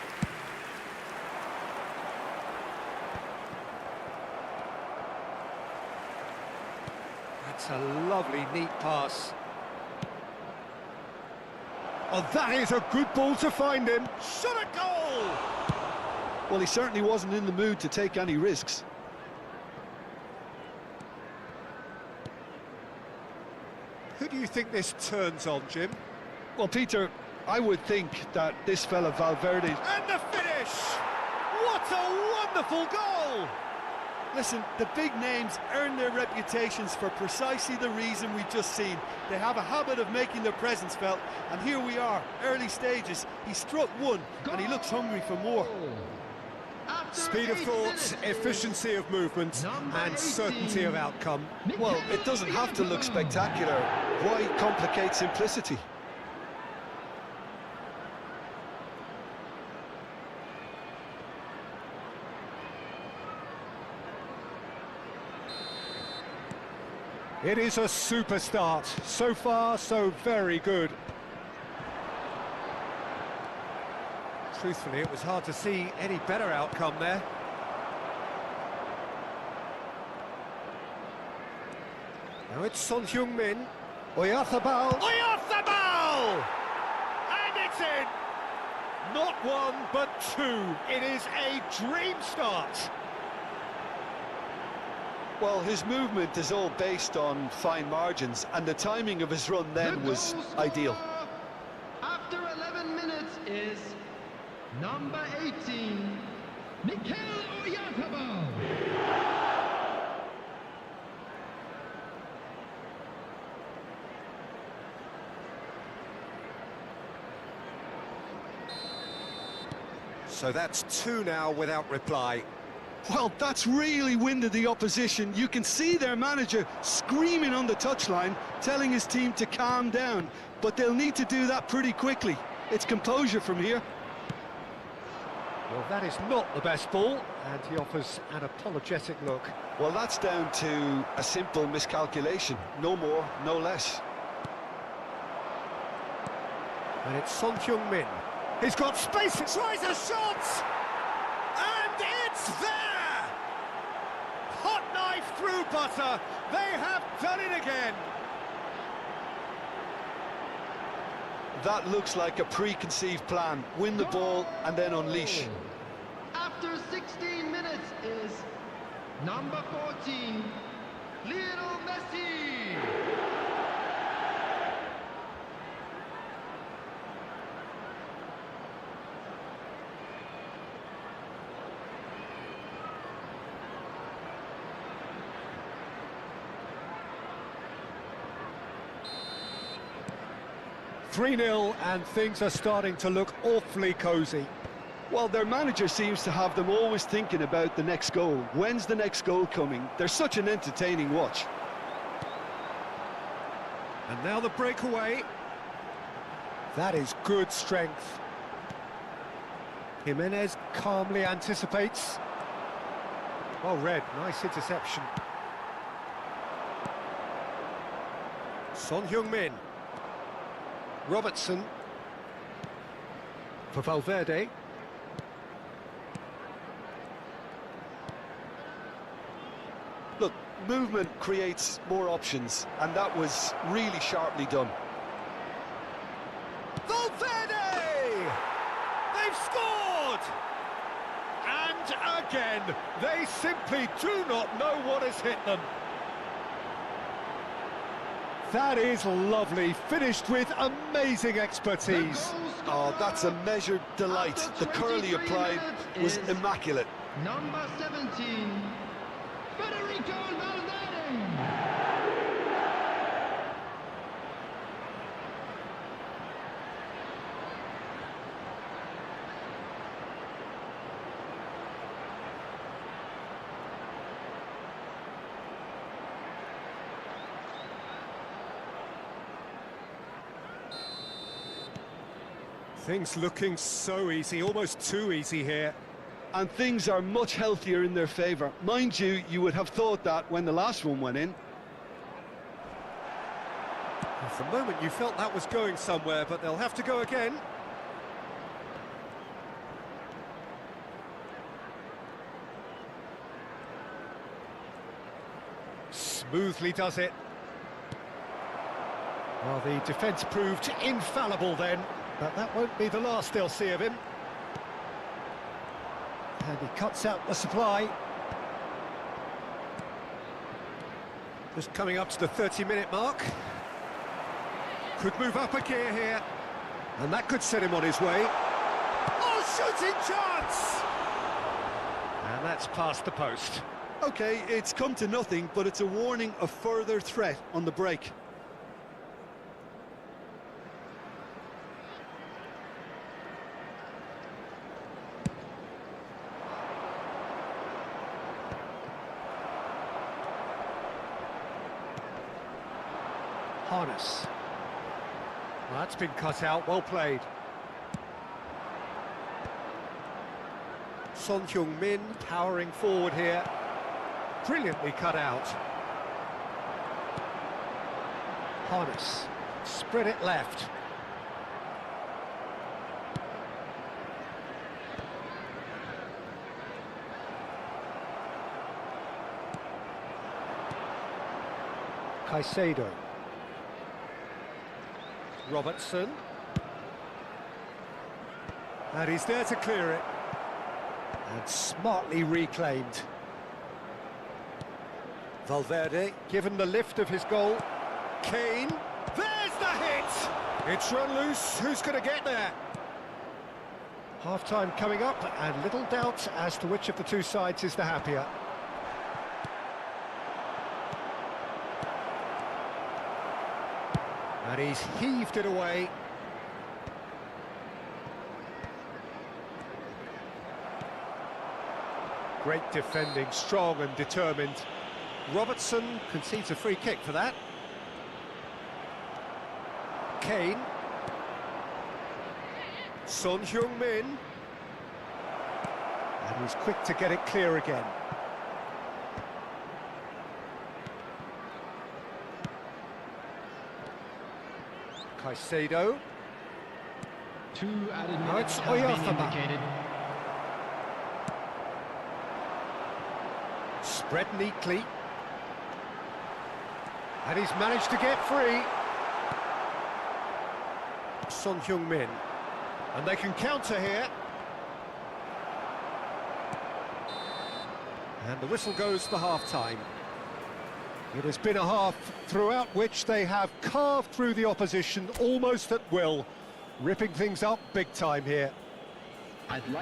That's a lovely, neat pass. Oh, that is a good ball to find him. Shot a goal!
Well, he certainly wasn't in the mood to take any risks.
Who do you think this turns on, Jim?
Well, Peter, I would think that this fella Valverde...
And the finish! What a wonderful goal!
Listen, the big names earn their reputations for precisely the reason we've just seen. They have a habit of making their presence felt, and here we are, early stages. He struck one, and he looks hungry for more.
Speed of thought, efficiency of movement, and certainty of outcome.
Well, it doesn't have to look spectacular. Why complicate simplicity?
It is a super start. So far, so very good. Truthfully, it was hard to see any better outcome there. Now it's Son Heung-min. Oyarzabal. Oyarzabal! And it's in! Not one, but two. It is a dream start.
Well, his movement is all based on fine margins, and the timing of his run then was ideal.
After 11 minutes is number 18, Mikel Oyarzabal.
So that's two now without reply.
Well, that's really winded the opposition. You can see their manager screaming on the touchline, telling his team to calm down. But they'll need to do that pretty quickly. It's composure from here.
Well, that is not the best ball, and he offers an apologetic look.
Well, that's down to a simple miscalculation. No more, no less.
And it's Son Heung-min. He's got space, he tries a shot! And it's there! Hot knife through butter. They have done it again.
That looks like a preconceived plan. Win the ball and then unleash.
After 16 minutes is number 14, Lionel Messi.
(3-0) and things are starting to look awfully cosy.
Well, their manager seems to have them always thinking about the next goal. When's the next goal coming? They're such an entertaining watch.
And now the breakaway. That is good strength. Jimenez calmly anticipates. Well read, nice interception. Son Heung-min. Robertson. For Valverde.
Look, movement creates more options, and that was really sharply done.
Valverde! They've scored! And again, they simply do not know what has hit them. That is lovely, finished with amazing expertise.
Oh, that's a measured delight. The curl he applied was immaculate.
Number 17, Federico Valverde.
Things looking so easy, almost too easy here.
And things are much healthier in their favour. Mind you, you would have thought that when the last one went in.
For the moment you felt that was going somewhere, but they'll have to go again. Smoothly does it. Well, the defence proved infallible then, but that won't be the last they'll see of him. And he cuts out the supply. Just coming up to the 30-minute mark. Could move up a gear here. And that could set him on his way. Oh, shooting chance! And that's past the post.
OK, it's come to nothing, but it's a warning of further threat on the break.
Harness. Well, that's been cut out, well played. Son Heung-min powering forward here. Brilliantly cut out. Harness. Spread it left. Caicedo. Robertson. And he's there to clear it. And smartly reclaimed. Valverde, given the lift of his goal. Kane. There's the hit! It's run loose. Who's going to get there? Half-time coming up, and little doubt as to which of the two sides is the happier. And he's heaved it away. Great defending, strong and determined. Robertson concedes a free kick for that. Kane. Son Heung-min. And he's quick to get it clear again. Caicedo.
2 added
Now
minutes
it's
have been
Oyafama.
indicated.
Spread neatly. And he's managed to get free. Son Heung-min. And they can counter here. And the whistle goes for half-time. It has been a half throughout which they have carved through the opposition almost at will, ripping things up big time here.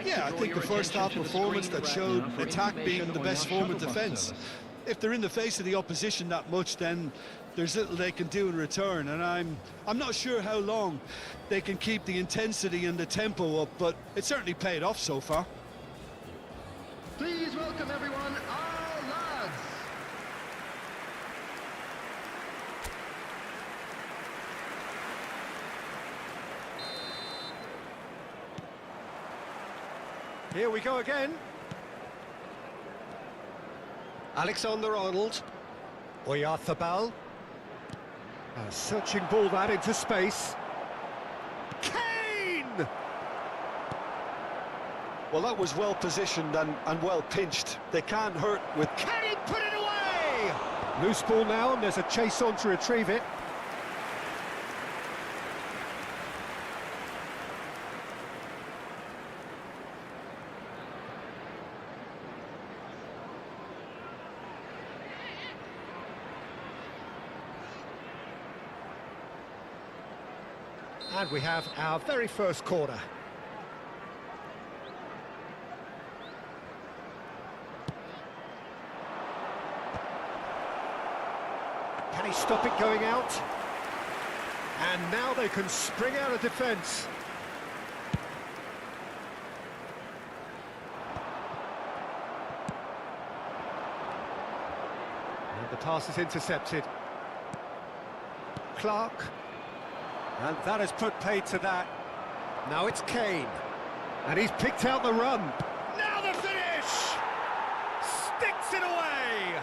Yeah, I think the first half performance that showed attack being the best form of defence. If they're in the face of the opposition that much, then there's little they can do in return, and I'm not sure how long they can keep the intensity and the tempo up, but it certainly paid off so far.
Please welcome everyone, our lads.
Here we go again. Alexander-Arnold. Oyarthabal. A searching ball that into space. Kane!
Well, that was well positioned and well pinched. They can't hurt with...
Can he put it away? Loose ball now, and there's a chase on to retrieve it. And we have our very first corner. Can he stop it going out? And now they can spring out of defence. And the pass is intercepted. Clark. And that has put paid to that. Now it's Kane. And he's picked out the run. Now the finish! Sticks it away!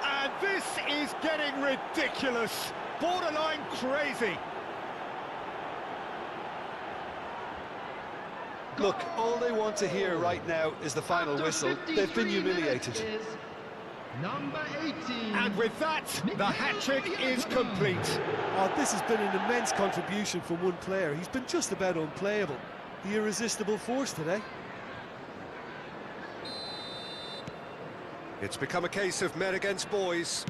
And this is getting ridiculous. Borderline crazy.
Look, all they want to hear right now is the final whistle. They've been humiliated.
Number 18.
And with that, the hat-trick is complete.
Oh, this has been an immense contribution from one player. He's been just about unplayable. The irresistible force today.
It's become a case of men against boys.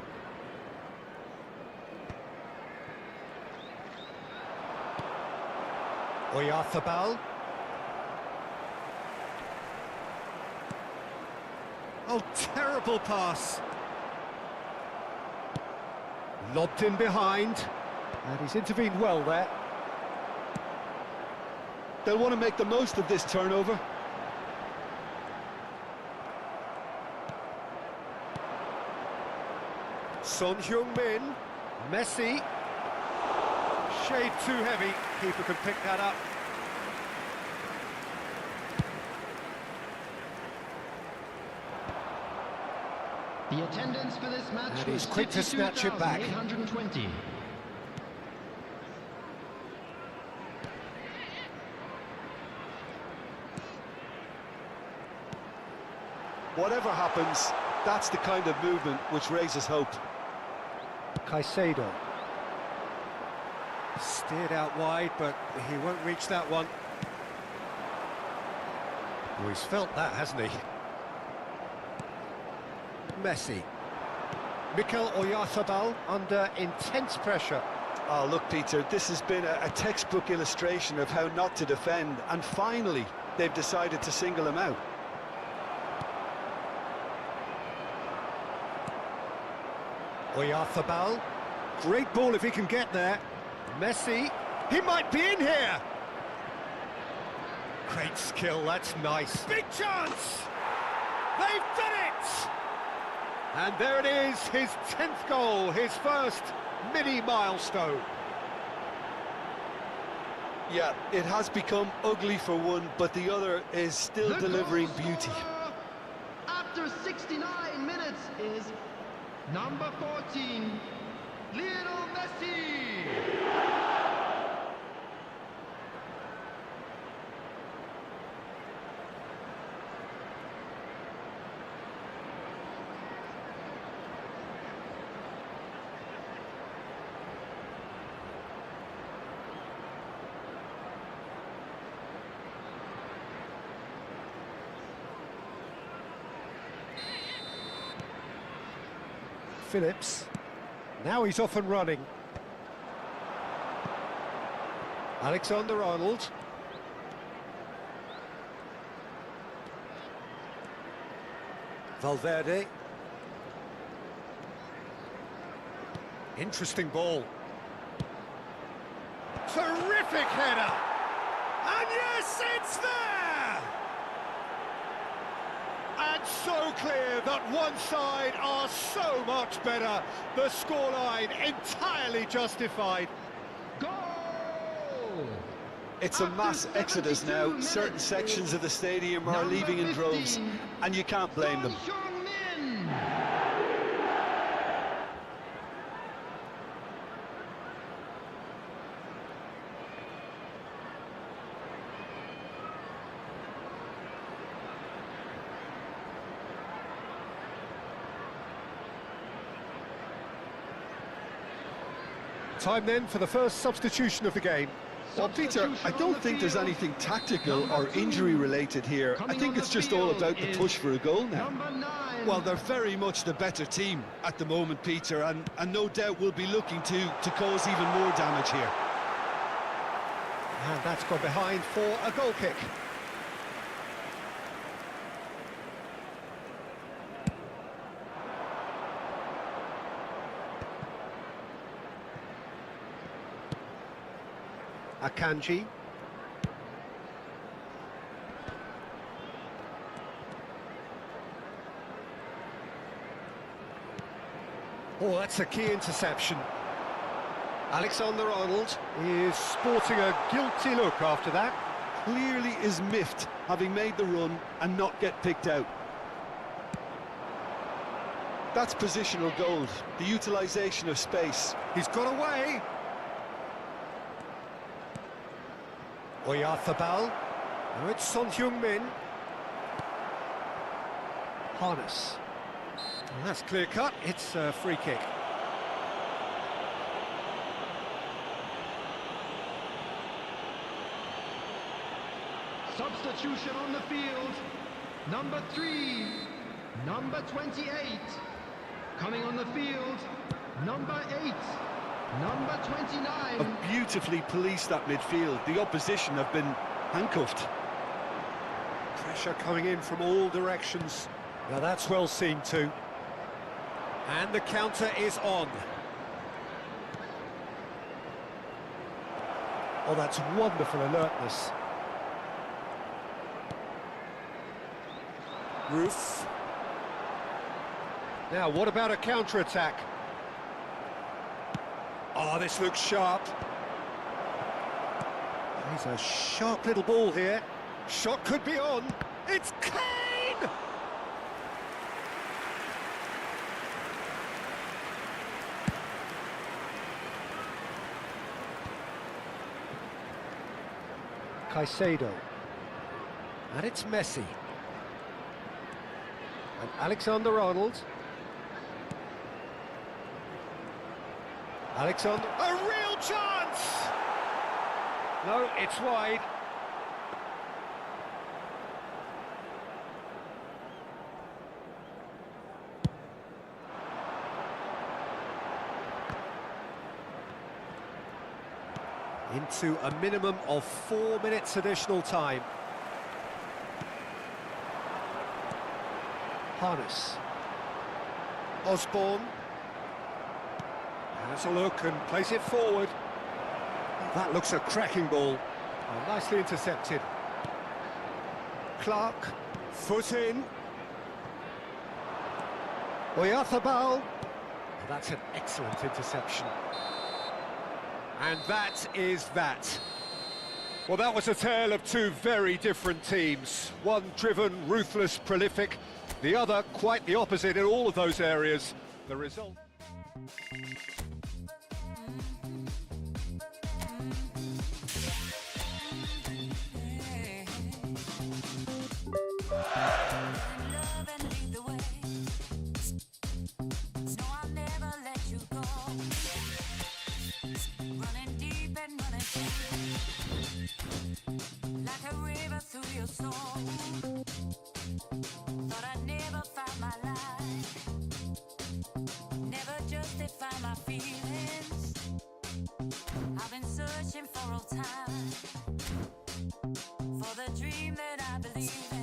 Oyarzabal. Oh, terrible pass. Lobbed in behind. And he's intervened well there.
They'll want to make the most of this turnover.
Son Heung-min. Messi. Shade too heavy. Keeper can pick that up.
The attendance for this match
And
was
he's quick to snatch it back.
52,820.
Whatever happens, that's the kind of movement which raises hope.
Caicedo. Steered out wide, but he won't reach that one. Oh, he's felt that, hasn't he? Messi. Mikel Oyarzabal under intense pressure.
Oh, look, Peter, this has been a textbook illustration of how not to defend, and finally, they've decided to single him out.
Oyarzabal. Great ball if he can get there. Messi. He might be in here. Great skill, that's nice. Big chance! They've done it! And there it is, his 10th goal, his first mini milestone.
Yeah, it has become ugly for one, but the other is still delivering beauty.
After 69 minutes is number 14, Lionel Messi.
Phillips. Now he's off and running. Alexander-Arnold. Valverde. Interesting ball. Terrific header! And yes, it's there! And so clear that one side are so much better. The scoreline entirely justified.
Goal!
It's a mass exodus now. Certain sections of the stadium are leaving in droves, and you can't blame them.
Time then for the first substitution of the game.
Well, Peter, I don't think there's anything tactical or injury related here. I think it's just all about the push for a goal now.
Number 9. win.
Well, they're very much the better team at the moment, Peter, and no doubt will be looking to cause even more damage here.
And that's gone behind for a goal kick. Akanji. Oh, that's a key interception. Alexander-Arnold is sporting a guilty look after that.
Clearly is miffed, having made the run and not get picked out. That's positional gold, the utilisation of space.
He's got away. Oyarzabal. Now it's Son Heung-min. Harness. Well, that's clear cut. It's a free kick.
Substitution on the field. Number 3, number 28. Coming on the field, number 8, number 29.
Have beautifully policed that midfield. The opposition have been handcuffed.
Pressure coming in from all directions. Now that's well seen too. And the counter is on. Oh, that's wonderful alertness. Roof. Now, what about a counter-attack? Oh, this looks sharp. He's a sharp little ball here. Shot could be on. It's Kane! Caicedo. And it's Messi. And Alexander-Arnold. Alexander, a real chance! No, it's wide. Into a minimum of 4 minutes additional time. Harness. Osborne. Has a look and plays it forward. That looks a cracking ball. Oh, nicely intercepted. Clark. Foot in. Oyarzabal. Oh, that's an excellent interception. And that is that. Well, that was a tale of two very different teams. One driven, ruthless, prolific. The other quite the opposite in all of those areas. The result...
Like a river through your soul. Thought I'd never find my life, never justify my feelings. I've been searching for all time, for the dream that I believe in.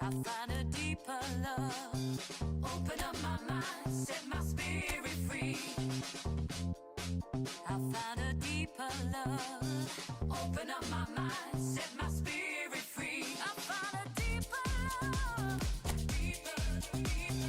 I find a deeper love, open up my mind, set my spirit free. I found a deeper love, open up my mind, set my spirit free. I found a deeper love, deeper, deeper,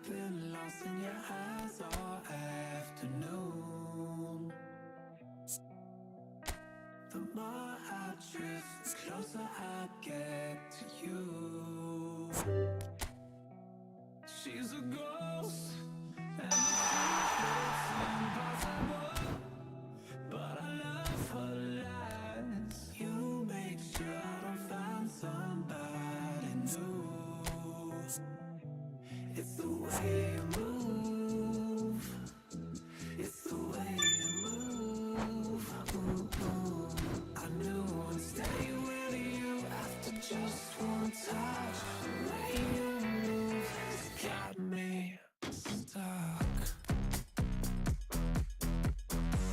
been lost in your eyes all afternoon. The more I drift, the closer I get to you. She's a ghost, and the truth is impossible, but I love her lies. You make sure I don't find somebody new. It's the way you move. It's the way you move. Ooh. I knew I'd stay with you after just one touch. The way you move has got me stuck.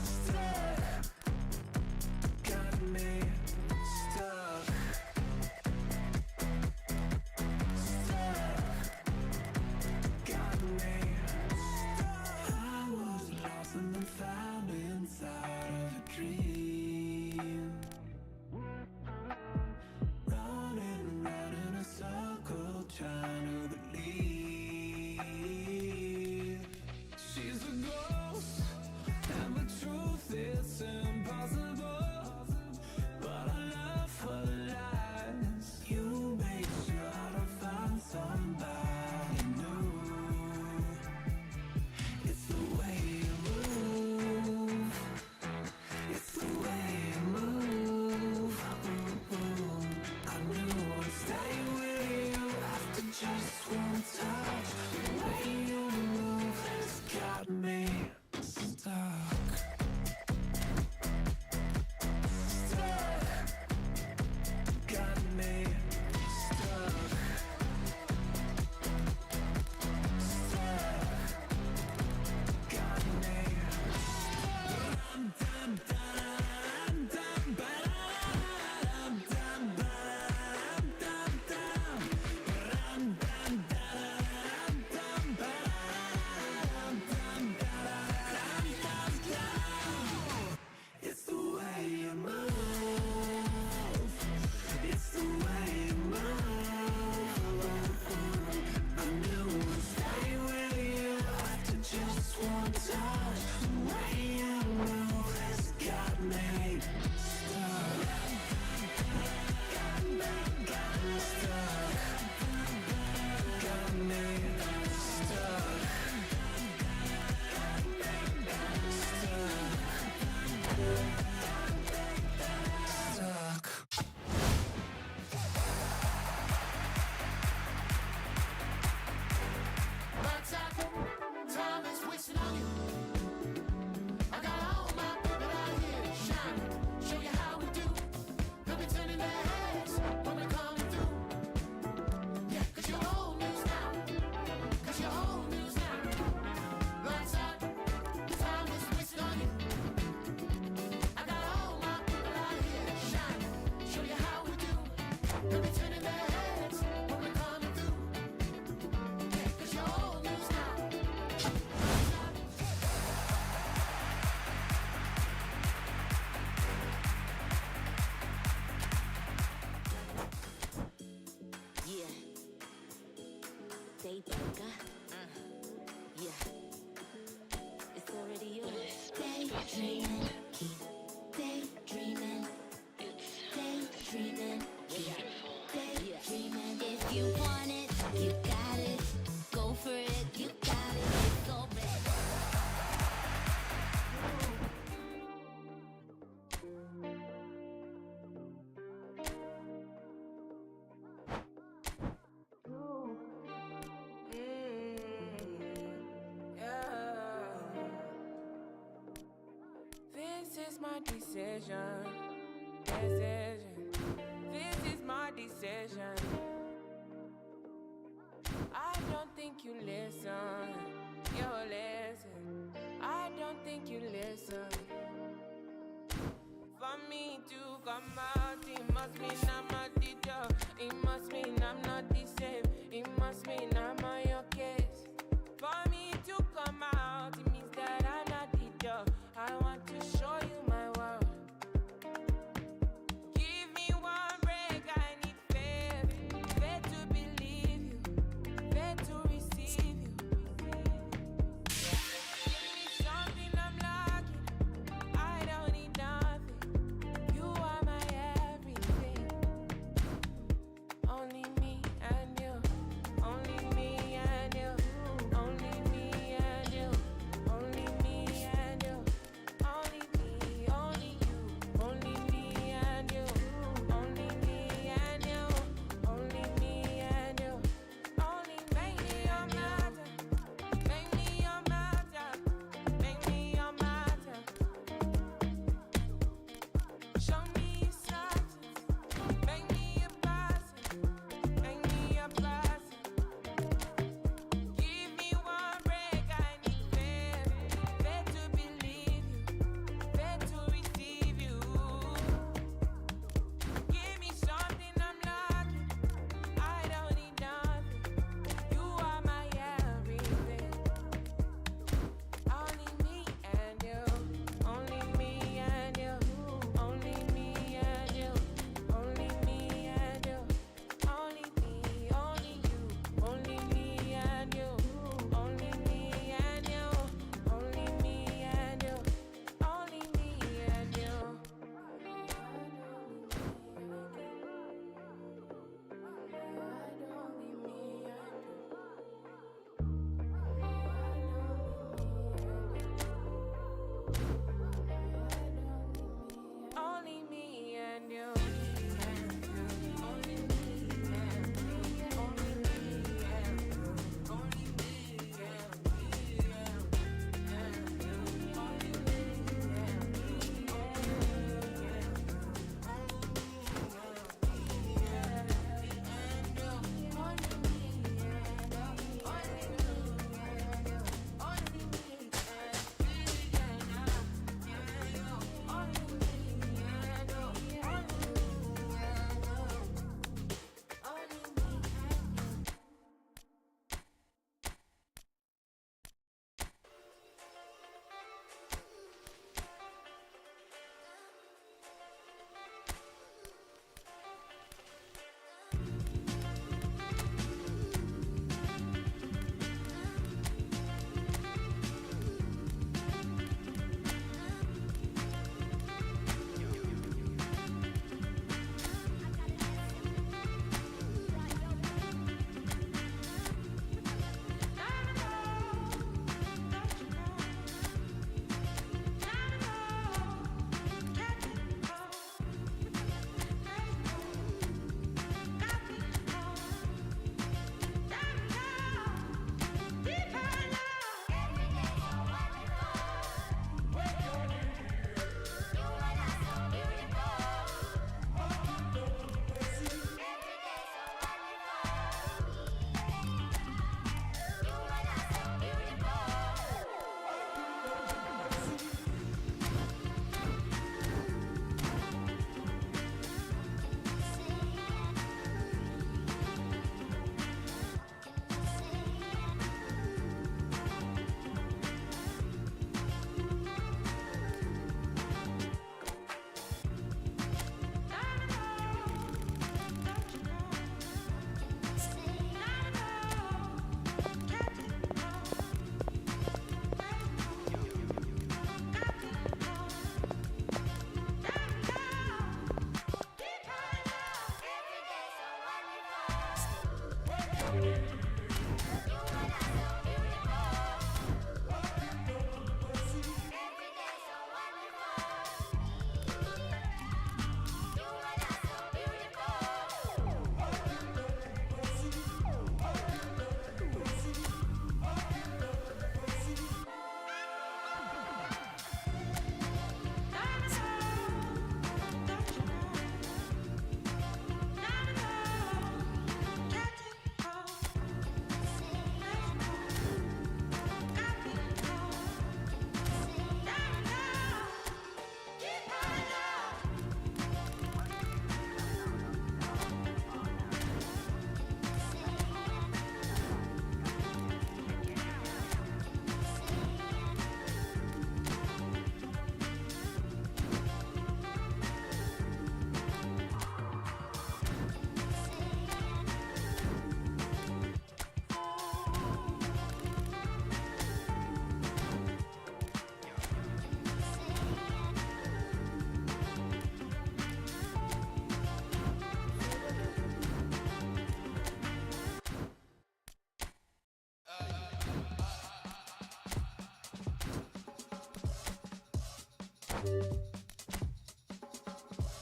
Stuck. Got me stuck. Stuck. Got me stuck. I was lost and then found inside of a dream. Running round in a circle, trying to believe. She's a ghost, and the truth is impossible, but I love her lies. You make sure I don't find somebody new. It's the way you move. It's the way you move. I knew I'd stay with you after just one touch. The way you move has got me stuck. Stuck. Got me stuck. Stuck. Got me. Dum dum dum dum dum dum dum dum dum dum dum dum. It's the way you move. It's the way you move. I knew I'd stay with you after just one touch. The way you move has got me stuck. Got me stuck. Got me stuck. Stuck.
Time is wasting on you. I got all my people out here shining. Show you how we do. They'll be turning their heads when we're coming through. Yeah, 'cause you're old news now. 'Cause you're old news now. Lights out. Time is wasting on you. I got all my people out here shining. Show you how we do. They'll be turning their heads when we're coming through. Yeah, 'cause you're old news now.
Yeah. Daydreamer. Yeah. It's already yours. Daydreaming. Keep daydreaming. Daydreaming. Beautiful. Daydreaming. If you want it, you got it. Go for it, you got it. It's already.
This is my decision. This is my decision. I don't think you listen. You listen. I don't think you listen. For me to come out, it must mean I'm not the dog. It must mean I'm not the same. It must mean I'm on your case. For me to come out, it means that I'm not the dog. I want to show you my world. Give me one break, I need faith. Faith to believe you, faith to receive you.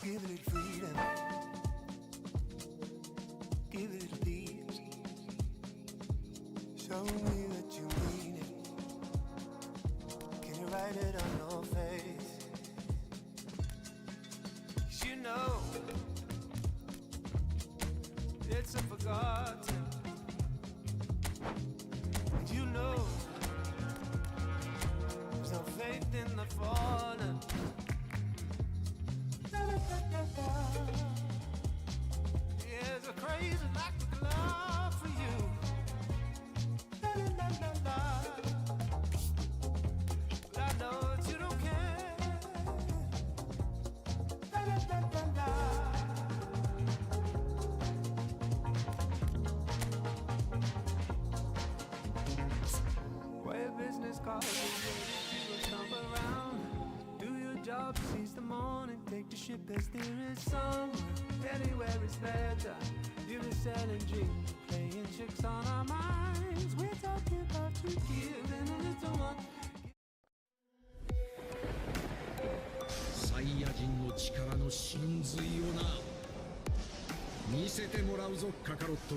Give it freedom. Give it peace. Show me that you mean it. Can you write it on your face? 'Cause you know it's unforgotten. And you know there's no faith in the fallen. There's a crazy lack of love for you. But I know that you don't care. Where business calls you will come around. Do your job, seize the morning, take the ship as there is somewhere. Anywhere is better. You're selling dreams, playing tricks on our minds. We're talking about you giving a little one.
サイヤ人の力の真髄をな見せてもらうぞカカロット。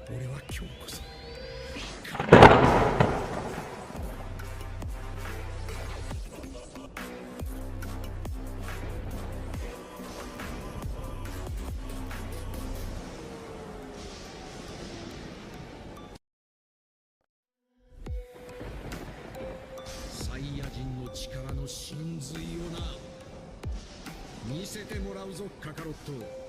俺は今日こそサイヤ人の力の真髄をな見せてもらうぞカカロット。